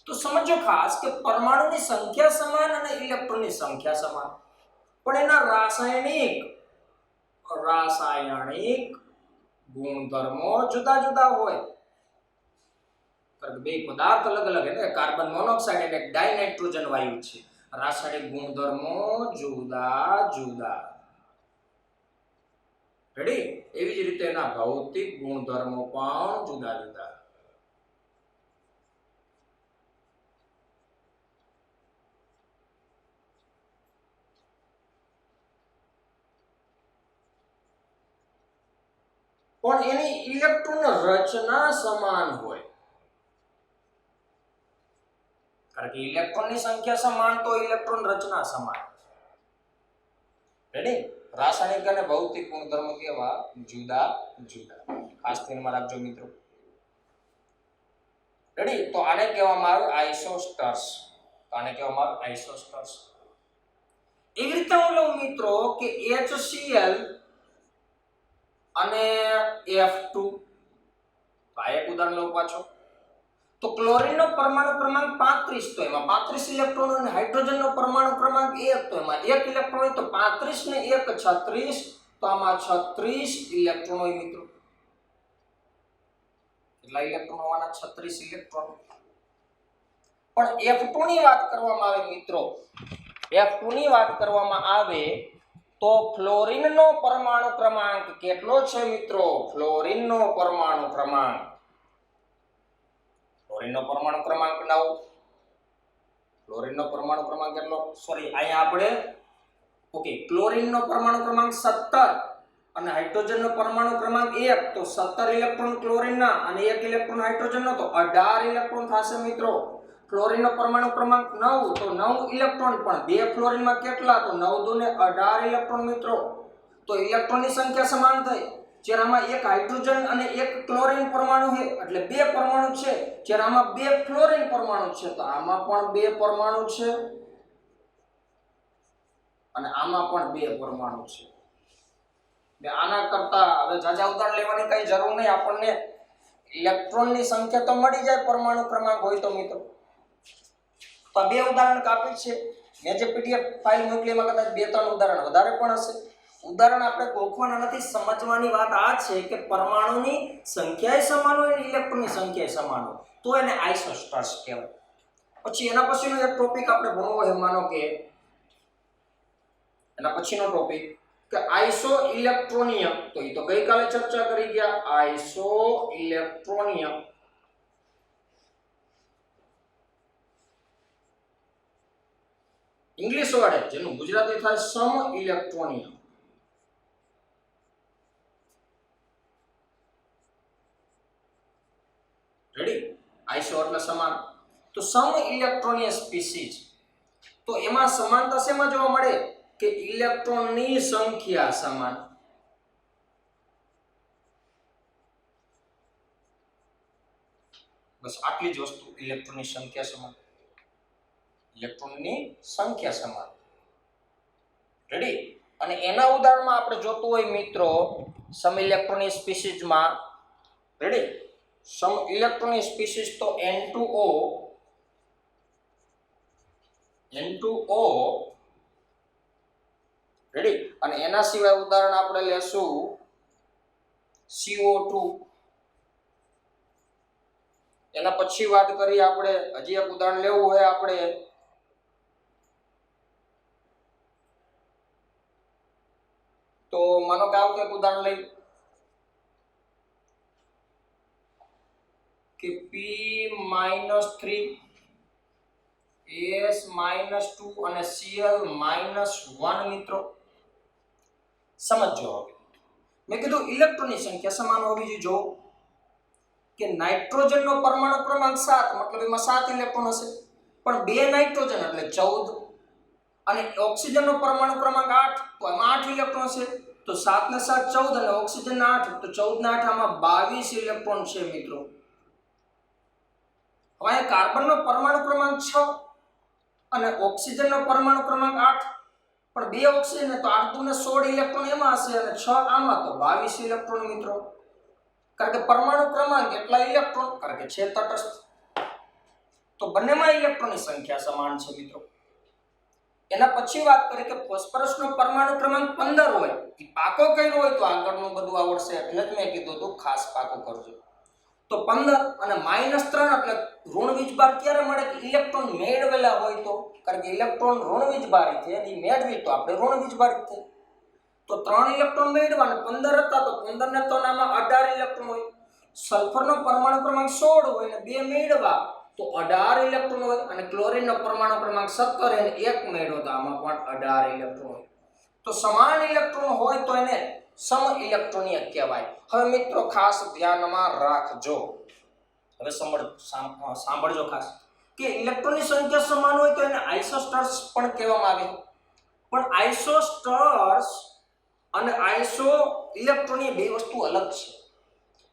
તો સમજો ખાસ કે પરમાણુની સંખ્યા સમાન અને ઇલેક્ટ્રોનની સંખ્યા સમાન, પણ એના રાસાયણિક ગુણધર્મો જુદા જુદા હોય. કારણ કે બે પદાર્થ અલગ અલગ, એટલે કાર્બન મોનોક્સાઇડ અને ડાયનાઇટ્રોજન વાયુ છે, રાસાયણિક ગુણધર્મો જુદા જુદા. રેડી? એવી જ રીતે એના ભૌતિક ગુણધર્મો પણ જુદા જુદા. પણ એની ઇલેક્ટ્રોન રચના સમાન હોય. કારણ કે ઇલેક્ટ્રોનની સંખ્યા સમાન તો ઇલેક્ટ્રોન રચના સમાન. રેડી? રાસાયણિક અને ભૌતિક ગુણધર્મો કેવા? જુદા જુદા. ખાસ ધ્યાનમાં રાખજો મિત્રો. રેડી? તો આને કહેવામાં આવે આઇસોસ્ટર્સ. એવી રીતે હું લઉં મિત્રો કે HCl અને F2. આ એક ઉદાહરણ લઉં પાછો. તો ક્લોરીનનો પરમાણુ ક્રમાંક 35, તો એમાં 35 ઇલેક્ટ્રોન અને હાઇડ્રોજનનો પરમાણુ ક્રમાંક 1, તો એમાં 1 ઇલેક્ટ્રોન હોય, તો 35 ને 1 36, તો આમાં 36 ઇલેક્ટ્રોન હોય મિત્રો. કેટલા ઇલેક્ટ્રોન હોવાના? 36 ઇલેક્ટ્રોન. પણ F2 ની વાત કરવામાં આવે મિત્રો, F2 ની વાત કરવામાં આવે તો ફ્લોરિનનો પરમાણુ ક્રમાંક કેટલો છે મિત્રો? ફ્લોરિનનો પરમાણુ ક્રમાંક 9. ફ્લોરિનનો પરમાણુ ક્રમાંક કેટલો? સોરી, અહીંયા આપણે ક્લોરીનનો પરમાણુ ક્રમાંક 17 અને હાઇડ્રોજનનો પરમાણુ ક્રમાંક 1, તો 17 ઇલેક્ટ્રોન ક્લોરીનના અને 1 ઇલેક્ટ્રોન હાઇડ્રોજનનો, તો 18 ઇલેક્ટ્રોન થશે મિત્રો. ક્લોરીનનો પરમાણુ ક્રમાંક 9, તો 9 ઇલેક્ટ્રોન, પણ 2 ફ્લોરિનમાં કેટલા? તો 9 દુ ને 18 ઇલેક્ટ્રોન મિત્રો. તો ઇલેક્ટ્રોનની સંખ્યા સમાન થઈ. જ્યારે આમાં 1 હાઇડ્રોજન અને 1 ક્લોરીન પરમાણુ છે, એટલે 2 પરમાણુ છે. જ્યારે આમાં 2 ફ્લોરિન પરમાણુ છે, તો આમાં પણ 2 પરમાણુ છે અને આમાં પણ 2 પરમાણુ છે. આના કરતા હવે જાજા ઉદાહરણ લેવાની કઈ જરૂર નહીં, આપણને ઇલેક્ટ્રોનની સંખ્યા તો મળી જાય પરમાણુ ક્રમાંક હોય તો મિત્રો. તો 2 ઉદાહરણ કાપી છે. મેં જે PDF ફાઇલ મોકલી એમાં કદાચ 2-3 ઉદાહરણ વધારે પણ હશે. ઉદાહરણ આપણે ગોખવાના નથી, સમજવાની વાત આ છે કે પરમાણુની સંખ્યાએ સમાન હોય અને ઇલેક્ટ્રોનની સંખ્યાએ સમાન હોય તો એને આઇસોસ્ટર્સ કહેવાય. પછી એના પછીનો એક ટોપિક આપણે ભણવો છે, માનો કે એના પછીનો ટોપિક કે આઇસો ઇલેક્ટ્રોનિયમ. તો એ તો ગઈકાલે ચર્ચા કરી ગયા. આઇસો ઇલેક્ટ્રોનિયમ ઇંગ્લિશ વર્ડ જેનું ગુજરાતી થાય સમ ઇલેક્ટ્રોનિયમ. રેડી? આઇસો એટલે સમાન, તો સમ ઇલેક્ટ્રોનિયમ સ્પીસીઝ. તો એમાં સમાનતા શેમાં જોવા મળે? કે ઇલેક્ટ્રોનની સંખ્યા સમાન. બસ આટલી જ વસ્તુ, ઇલેક્ટ્રોનની સંખ્યા સમાન, ઇલેક્ટ્રોનની સંખ્યા સમાન. રેડી? અને એના ઉદાહરણમાં આપણે જોતું હોય મિત્રો સમ ઇલેક્ટ્રોનિક સ્પીસીઝમાં. રેડી? સમ ઇલેક્ટ્રોનિક સ્પીસીઝ તો N2O. રેડી? અને એના સિવાય ઉદાહરણ આપણે લેશું CO2. એના પછી વાત કરીએ આપણે, હજી એક ઉદાહરણ લેવું હોય આપણે તો માનો કે આવું એક ઉદાહરણ લઈ કે P-3 S-2 અને Cl-1 મિત્રો. સમજો હવે મેં કીધું ઇલેક્ટ્રોનની સંખ્યા સમાન હોવી જોઈએ. જો કે નાઇટ્રોજનનો પરમાણુ ક્રમાંક 7, મતલબ એમાં 7 ઇલેક્ટ્રોન હશે, પણ 2 નાઇટ્રોજન એટલે 14 અને ઓક્સિજનનો પરમાણુ ક્રમાંક 8, તો એમાં 8 ઇલેક્ટ્રોન છે. તો 7 ને 7 14 અને ઓક્સિજન 8 તો 14 ને 8 આમાં 22 ઇલેક્ટ્રોન છે મિત્રો. હવે કાર્બનનો પરમાણુ ક્રમાંક 6 અને ઓક્સિજનનો પરમાણુ ક્રમાંક 8, પણ બે ઓક્સિજન તો 8 દુ ને 16 ઇલેક્ટ્રોન એમાં હશે અને 6 આમાં, તો 22 ઇલેક્ટ્રોન મિત્રો. કારણ કે પરમાણુ ક્રમાંક એટલા ઇલેક્ટ્રોન, કારણ કે છે તટસ્થ, તો બંનેમાં ઇલેક્ટ્રોનની સંખ્યા સમાન છે મિત્રો. એના પછી વાત કરીએ કે ફોસ્ફરસનો પરમાણુ ક્રમાંક 15 હોય, એ પાકો કર્યો હોય તો આગળનું બધું આવડશે, એટલે જ મેં કીધું હતું ખાસ પાકો કરજો. તો 15 અને -3 એટલે ઋણ વીજભાર ક્યારે મળે કે ઇલેક્ટ્રોન મેળવેલા હોય તો, કારણ કે ઇલેક્ટ્રોન ઋણ વીજભારી છે અને મેળવી તો આપણે ઋણ વીજભારી થઈ. તો 3 ઇલેક્ટ્રોન મેળવ્યા અને 15 હતા તો 15 ને 3 આમાં 18 ઇલેક્ટ્રોન હોય. સલ્ફરનો પરમાણુ ક્રમાંક 16 હોય અને 2 મેળવ્યા તો 18 ઇલેક્ટ્રોન હોય, અને ક્લોરીનનો પરમાણુ ક્રમાંક 17 અને 1 મેળવ્યો તો આમાં પણ 18 ઇલેક્ટ્રોન હોય. તો સમાન ઇલેક્ટ્રોન હોય તો એને સમ ઇલેક્ટ્રોનિય કહેવાય. હવે મિત્રો ખાસ ધ્યાનમાં રાખજો, હવે સાંભળજો ખાસ કે ઇલેક્ટ્રોનની સંખ્યા સમાન હોય તો એને આઇસોસ્ટર્સ પણ કહેવામાં આવે. પણ આઇસોસ્ટર્સ અને આઇસો ઇલેક્ટ્રોનિય બે વસ્તુ અલગ છે.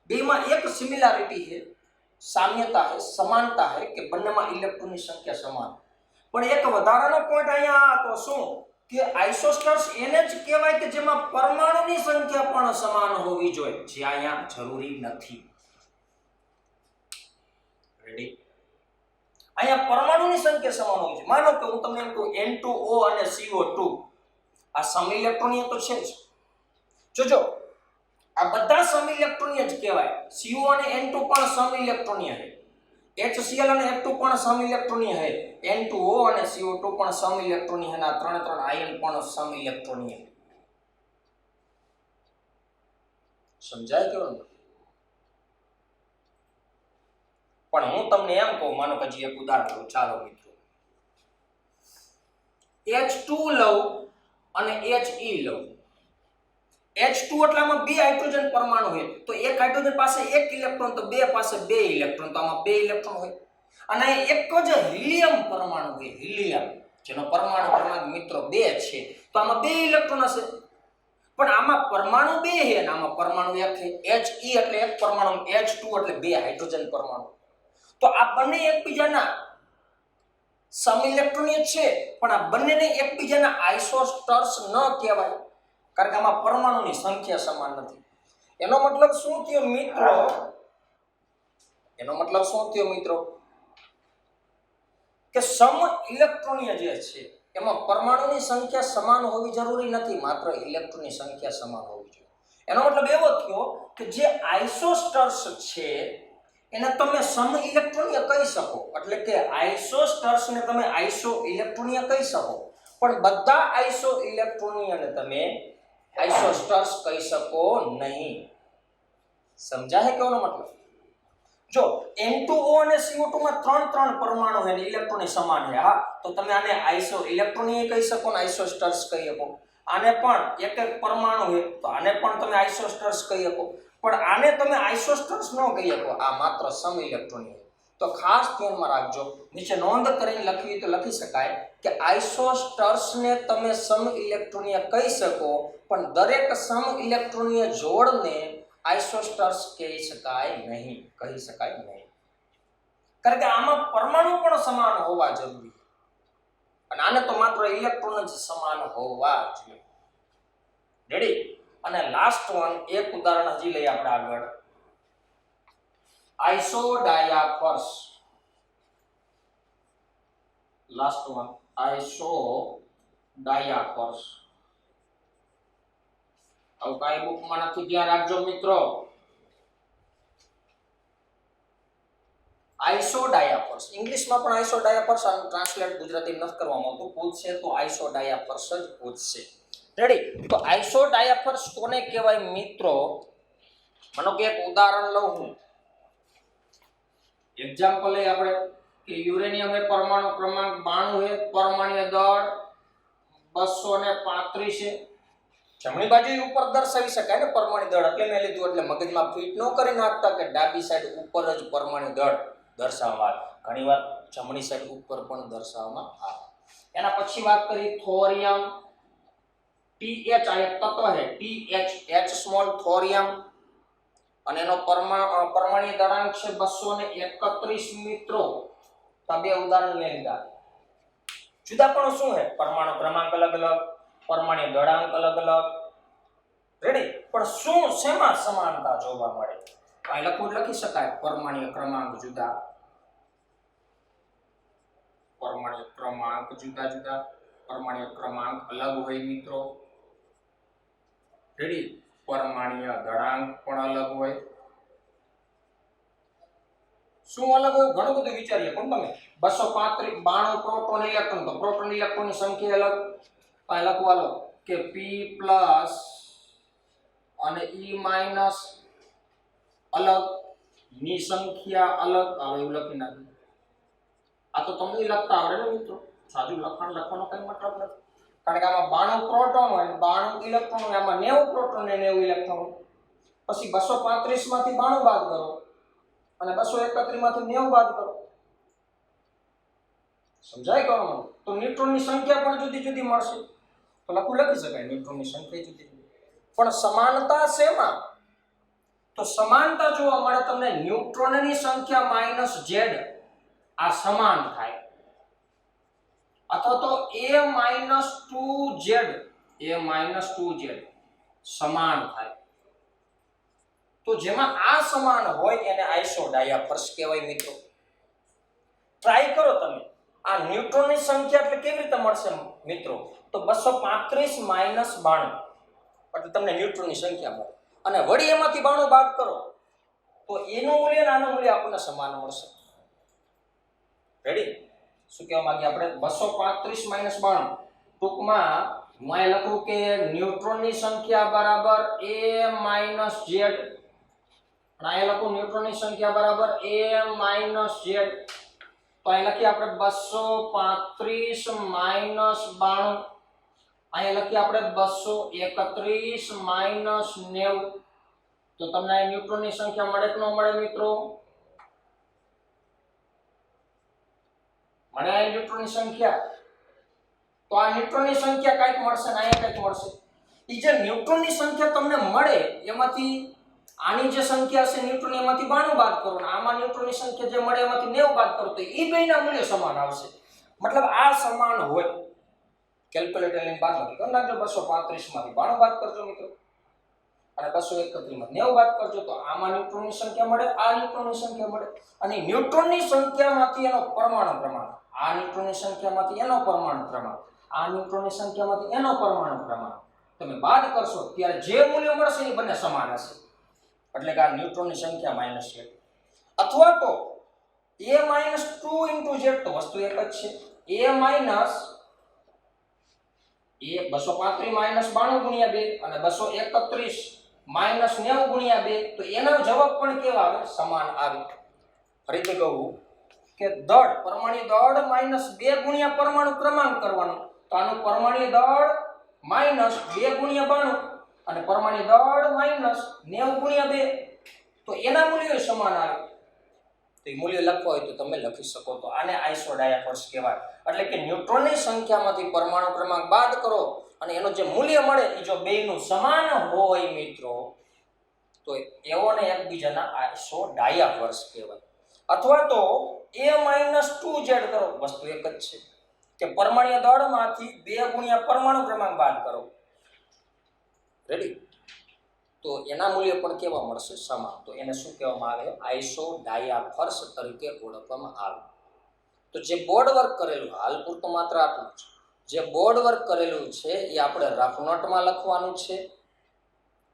બેમાં એક સિમિલારિટી છે, સામ્યતા है, समानता है કે બંનેમાં ઇલેક્ટ્રોનની સંખ્યા સમાન. પણ એક વધારાનો પોઈન્ટ અહીંયા તો શું કે આઇસોસ્ટર્સ એને જ કહેવાય કે જેમાં પરમાણુની સંખ્યા પણ સમાન હોવી જોઈએ, જે અહીંયા જરૂરી નથી. રેડી? અહીંયા પરમાણુની સંખ્યા સમાન હોવી જોઈએ. માનો કે હું તમને એમ કહું N2O અને CO2 આ સમ ઇલેક્ટ્રોનિય તો છે જ. જોજો આ બધા સમ ઇલેક્ટ્રોનિય જ કહેવાય. CO અને N2 પણ સમ ઇલેક્ટ્રોનિય છે. HCl અને F2 પણ સમ ઇલેક્ટ્રોનિય છે. N2O અને CO2 પણ સમ ઇલેક્ટ્રોનિય છે. આ ત્રણ આયન પણ સમ ઇલેક્ટ્રોનિય છે. સમજાય કેવું? પણ હું તમને એમ કહું, માનો કે જે એક ઉદાહરણ લઉં, ચાલો મિત્રો H2 લઉં અને He લઉં. H2 એટલે આમાં બે હાઇડ્રોજન પરમાણુ હોય, તો એક હાઇડ્રોજન પાસે એક ઇલેક્ટ્રોન તો બે પાસે બે ઇલેક્ટ્રોન, તો આમાં બે ઇલેક્ટ્રોન હોય. અને એક જ હિલિયમ પરમાણુ હોય, હિલિયમ જેનો પરમાણુ ક્રમાંક મિત્રો 2 છે, તો આમાં બે ઇલેક્ટ્રોન હશે. પણ આમાં પરમાણુ બે છે અને આમાં પરમાણુ એક છે. He એટલે એક પરમાણુ, H2 એટલે બે હાઇડ્રોજન પરમાણુ. તો આ બંને એકબીજાના સમ ઇલેક્ટ્રોનિય છે, પણ આ બંનેને એકબીજાના આઇસોસ્ટર્સ ન કહેવાય, કારણ કે આમાં પરમાણુની સંખ્યા સમાન નથી. એનો મતલબ શું થયો મિત્રો? કે સમ ઇલેક્ટ્રોનિય જે છે એમાં પરમાણુની સંખ્યા સમાન હોવી જરૂરી નથી, માત્ર ઇલેક્ટ્રોનની સંખ્યા સમાન હોવી જોઈએ. એનો મતલબ એવો થયો કે જે આઇસોસ્ટર્સ છે એને તમે સમ ઇલેક્ટ્રોનિય કહી શકો, એટલે કે આઇસોસ્ટર્સને તમે આઇસો ઇલેક્ટ્રોનિય કહી શકો, પણ બધા આઇસો ઇલેક્ટ્રોનિયને તમે આઇસોસ્ટર્સ કહી શકો નહીં. સમજાય કેવાનો મતલબ? જો N2O અને CO2 માં ત્રણ પરમાણુ છે અને ઇલેક્ટ્રોન સમાન છે, હા, તો તમે આને આઇસો ઇલેક્ટ્રોનિય કહી શકો ને આઇસોસ્ટર્સ કહી શકો. આને પણ એક પરમાણુ છે તો આને પણ તમે આઇસોસ્ટર્સ કહી શકો, પણ આને તમે આઇસોસ્ટર્સ ન કહી શકો, આ માત્ર સમ ઇલેક્ટ્રોનિય. તો ખાસ ધ્યાનમાં રાખજો, નીચે નોંધ કરીને લખવી તો લખી શકાય કે આઇસોસ્ટર્સને તમે સમ ઇલેક્ટ્રોનિય કહી શકો, પણ દરેક સમ ઇલેક્ટ્રોનિય જોડને આઇસોસ્ટર્સ કહી શકાય નહીં. કારણ કે આમાં પરમાણુ પણ સમાન હોવા જરૂરી, અને આને તો માત્ર ઇલેક્ટ્રોન જ સમાન હોવા જોઈએ. રેડી? અને લાસ્ટ વન, એક ઉદાહરણ હજી લઈએ આપણે આગળ. આઇસોડાયાફર્સ. Last one, isodiaphers. આવું કઈ બુકમાં નથી, ધ્યાન રાખજો મિત્રો. આઇસોડાયાફર્સ, ઇંગ્લિશમાં પણ આઇસોડાયાફર્સ, આનું ટ્રાન્સલેટ ગુજરાતી નથી કરવામાં આવતું, પૂછશે તો આઇસોડાયાફર્સ જ પૂછશે. રેડી? તો આઇસોડાયાફર્સ કોને કહેવાય મિત્રો? માનો કે એક ઉદાહરણ લઉં હું, એક્ઝામ્પલ લઈએ આપણે કે યુરેનિયમ એ પરમાણુ ક્રમાંક 92 છે, પરમાણ્વીય દળ 235 છે. જમણી બાજુ ઉપર દર્શાવી શકાય ને પરમાણુ દળ, એટલે મેં લીધું, એટલે મગજમાં ફિટ ન કરી નાખતા કે ડાબી સાઈડ ઉપર જ પરમાણુ દળ દર્શાવવામાં આવે. ઘણીવાર જમણી સાઈડ ઉપર પણ દર્શાવવામાં આવે. એના પછી વાત કરી થોરિયમ, TH આ એક તત્વ છે TH H સ્મોલ થોરિયમ અને એનો પરમાણ્વીય દળાંક છે 231 મિત્રો. તો આ બે ઉદાહરણ લઈ લીધા. જુદાપણું શું છે? પરમાણુ ક્રમાંક અલગ અલગ, પરમાણ્વીય દળાંક અલગ અલગ. રેડી? પણ શું શેમાં સમાનતા જોવા મળે? આ લખી શકાય પરમાણ્વીય ક્રમાંક જુદા, પરમાણ્વીય ક્રમાંક જુદા જુદા, પરમાણ્વીય ક્રમાંક અલગ હોય મિત્રો. રેડી? પરમાણ્વીય દળાંક પણ અલગ હોય. શું અલગ હોય? ઘણું બધું વિચારીએ પણ તમે 235 92 પ્રોટોન ઇલેક્ટ્રોન, તો પ્રોટોન ઇલેક્ટ્રોનની સંખ્યા અલગ. આ લખવાલો કે P+ અને E- અલગ, ની સંખ્યા અલગ. આવે એવું લખી નાખ્યું. આ તો તમને લખતા આવડે ને મિત્રો, સાજુ લખવાનો કઈ મતલબ નથી. કારણ કે આમાં 92 પ્રોટોન હોય, 92 ઇલેક્ટ્રોન હોય, આમાં 90 પ્રોટોન ને 90 ઇલેક્ટ્રોન હોય. પછી 235 માંથી 92 બાદ કરો અને 231 માંથી 90 બાદ કરો. સમજાય કહો મને? તો ન્યુટ્રોનની સંખ્યા પણ જુદી જુદી મળશે. તો લખી શકાય ન્યુટ્રોનની સંખ્યા જુદી જુદી. પણ સમાનતા શેમાં? તો સમાનતા જોવા મળે તમને ન્યુટ્રોનની સંખ્યા -z આ સમાન થાય, અથવા તો a-2z સમાન થાય. તો જેમાં આ સમાન હોય એને આઇસોડાયાફર્સ કહેવાય મિત્રો. ટ્રાય કરો તમે. આ ન્યુટ્રોનની સંખ્યા એટલે કેવી રીતે મળશે મિત્રો? તો 235 - 92 એટલે તમને ન્યુટ્રોનની સંખ્યા મળે. અને વળી એમાંથી 92 બાદ કરો તો એનું મૂલ્ય અને આનું મૂલ્ય આપણને સમાન મળશે. રેડી? શું કહેવા માંગીએ આપણે? 235 - 92 ટૂંકમાં હું અહીં લખું કે ન્યુટ્રોનની સંખ્યા બરાબર a-z. અહીં લખું ન્યુટ્રોનની સંખ્યા બરાબર a-z. તો અહીં લખીએ આપણે 235 - 92. અહીં લખીએ આપણે 231 - 90. તો તમને અહીં ન્યુટ્રોનની સંખ્યા મળે કે ન મળે મિત્રો? મળે અહીં ન્યુટ્રોનની સંખ્યા. તો આ ન્યુટ્રોનની સંખ્યા કઈક મળશે ને અહીંયા કઈક મળશે. ઈ જે ન્યુટ્રોનની સંખ્યા તમને મળે એમાંથી આની જે સંખ્યા છે ન્યુટ્રોન એમાંથી 92 બાદ કરો અને આમાં ન્યુટ્રોનની સંખ્યા જે મળે એમાંથી 90 બાદ કરો તો ઈ બેયના મૂલ્ય સમાન આવશે. મતલબ આ સમાન હોય. કેલ્ક્યુલેટર લઈને બાદ કરી નાખજો. 235 માંથી 92 બાદ કરજો મિત્રો અને 231 માંથી 90 બાદ કરજો તો આમાં ન્યુટ્રોનની સંખ્યા મળે, આ ન્યુટ્રોનની સંખ્યા મળે. અને ન્યુટ્રોનની સંખ્યામાંથી એનો પરમાણુ ક્રમાંક, આ ન્યુટ્રોનની સંખ્યામાંથી એનો પરમાણુ ક્રમાંક, આ ન્યુટ્રોનની સંખ્યામાંથી એનો પરમાણુ ક્રમાંક તમે બાદ કરશો ત્યારે જે મૂલ્ય મળશે એ બંને સમાન હશે. એટલે કે આ ન્યુટ્રોનની સંખ્યા -z. અથવા તો a-2 × z તો વસ્તુ એક જ છે. a 235 - 92 × 2 અને 231 - 90 × 2 તો એનો જવાબ પણ કેવા આવે? સમાન આવે. ફરીથી કહું કે દળ, પરમાણ્વીય દળ -2 × પરમાણુ ક્રમાંક કરવાનું. તો આનું પરમાણ્વીય દળ -2 × 92 અને પરમાણ્વીય દળ -90 × 2 તો એના મૂલ્યો સમાન આવે. તો એ મૂલ્ય લખવા હોય તો તમે લખી શકો. તો આને આઇસોડાયાફર્સ કહેવાય. એટલે કે ન્યુટ્રોનની સંખ્યામાંથી પરમાણુ ક્રમાંક બાદ કરો અને એનું જે મૂલ્ય મળે એ જો બેયનું સમાન હોય મિત્રો તો એઓને એકબીજાના આઇસોડાયાફર્સ કહેવાય. અથવા તો a-2z કરો, વસ્તુ એક જ છે કે પરમાણ્વીય દળમાંથી 2 × પરમાણુ ક્રમાંક બાદ કરો. રેડી? તો એના મૂલ્ય પણ કેવા મળશે? સમાન. તો એને શું કહેવામાં આવે? આઇસોડાયાફર્સ તરીકે ઓળખવામાં આવે. તો જે બોર્ડ વર્ક કરેલું, હાલ પૂરતું માત્ર આટલું છે. જે બોર્ડ વર્ક કરેલું છે એ આપણે રફ નોટમાં લખવાનું છે.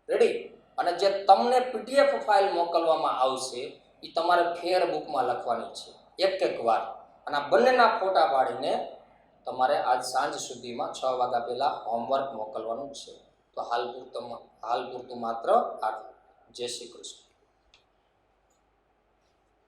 રેડી? અને જે તમને PDF ફાઇલ મોકલવામાં આવશે એ તમારે ફેર બુકમાં લખવાની છે એક વાર. અને આ બંનેના ફોટા પાડીને તમારે આજ સાંજ સુધીમાં 6 વાગ્યા પહેલા હોમવર્ક મોકલવાનું છે. તો હાલ પૂરતું માત્ર આટલું. જય શ્રી કૃષ્ણ.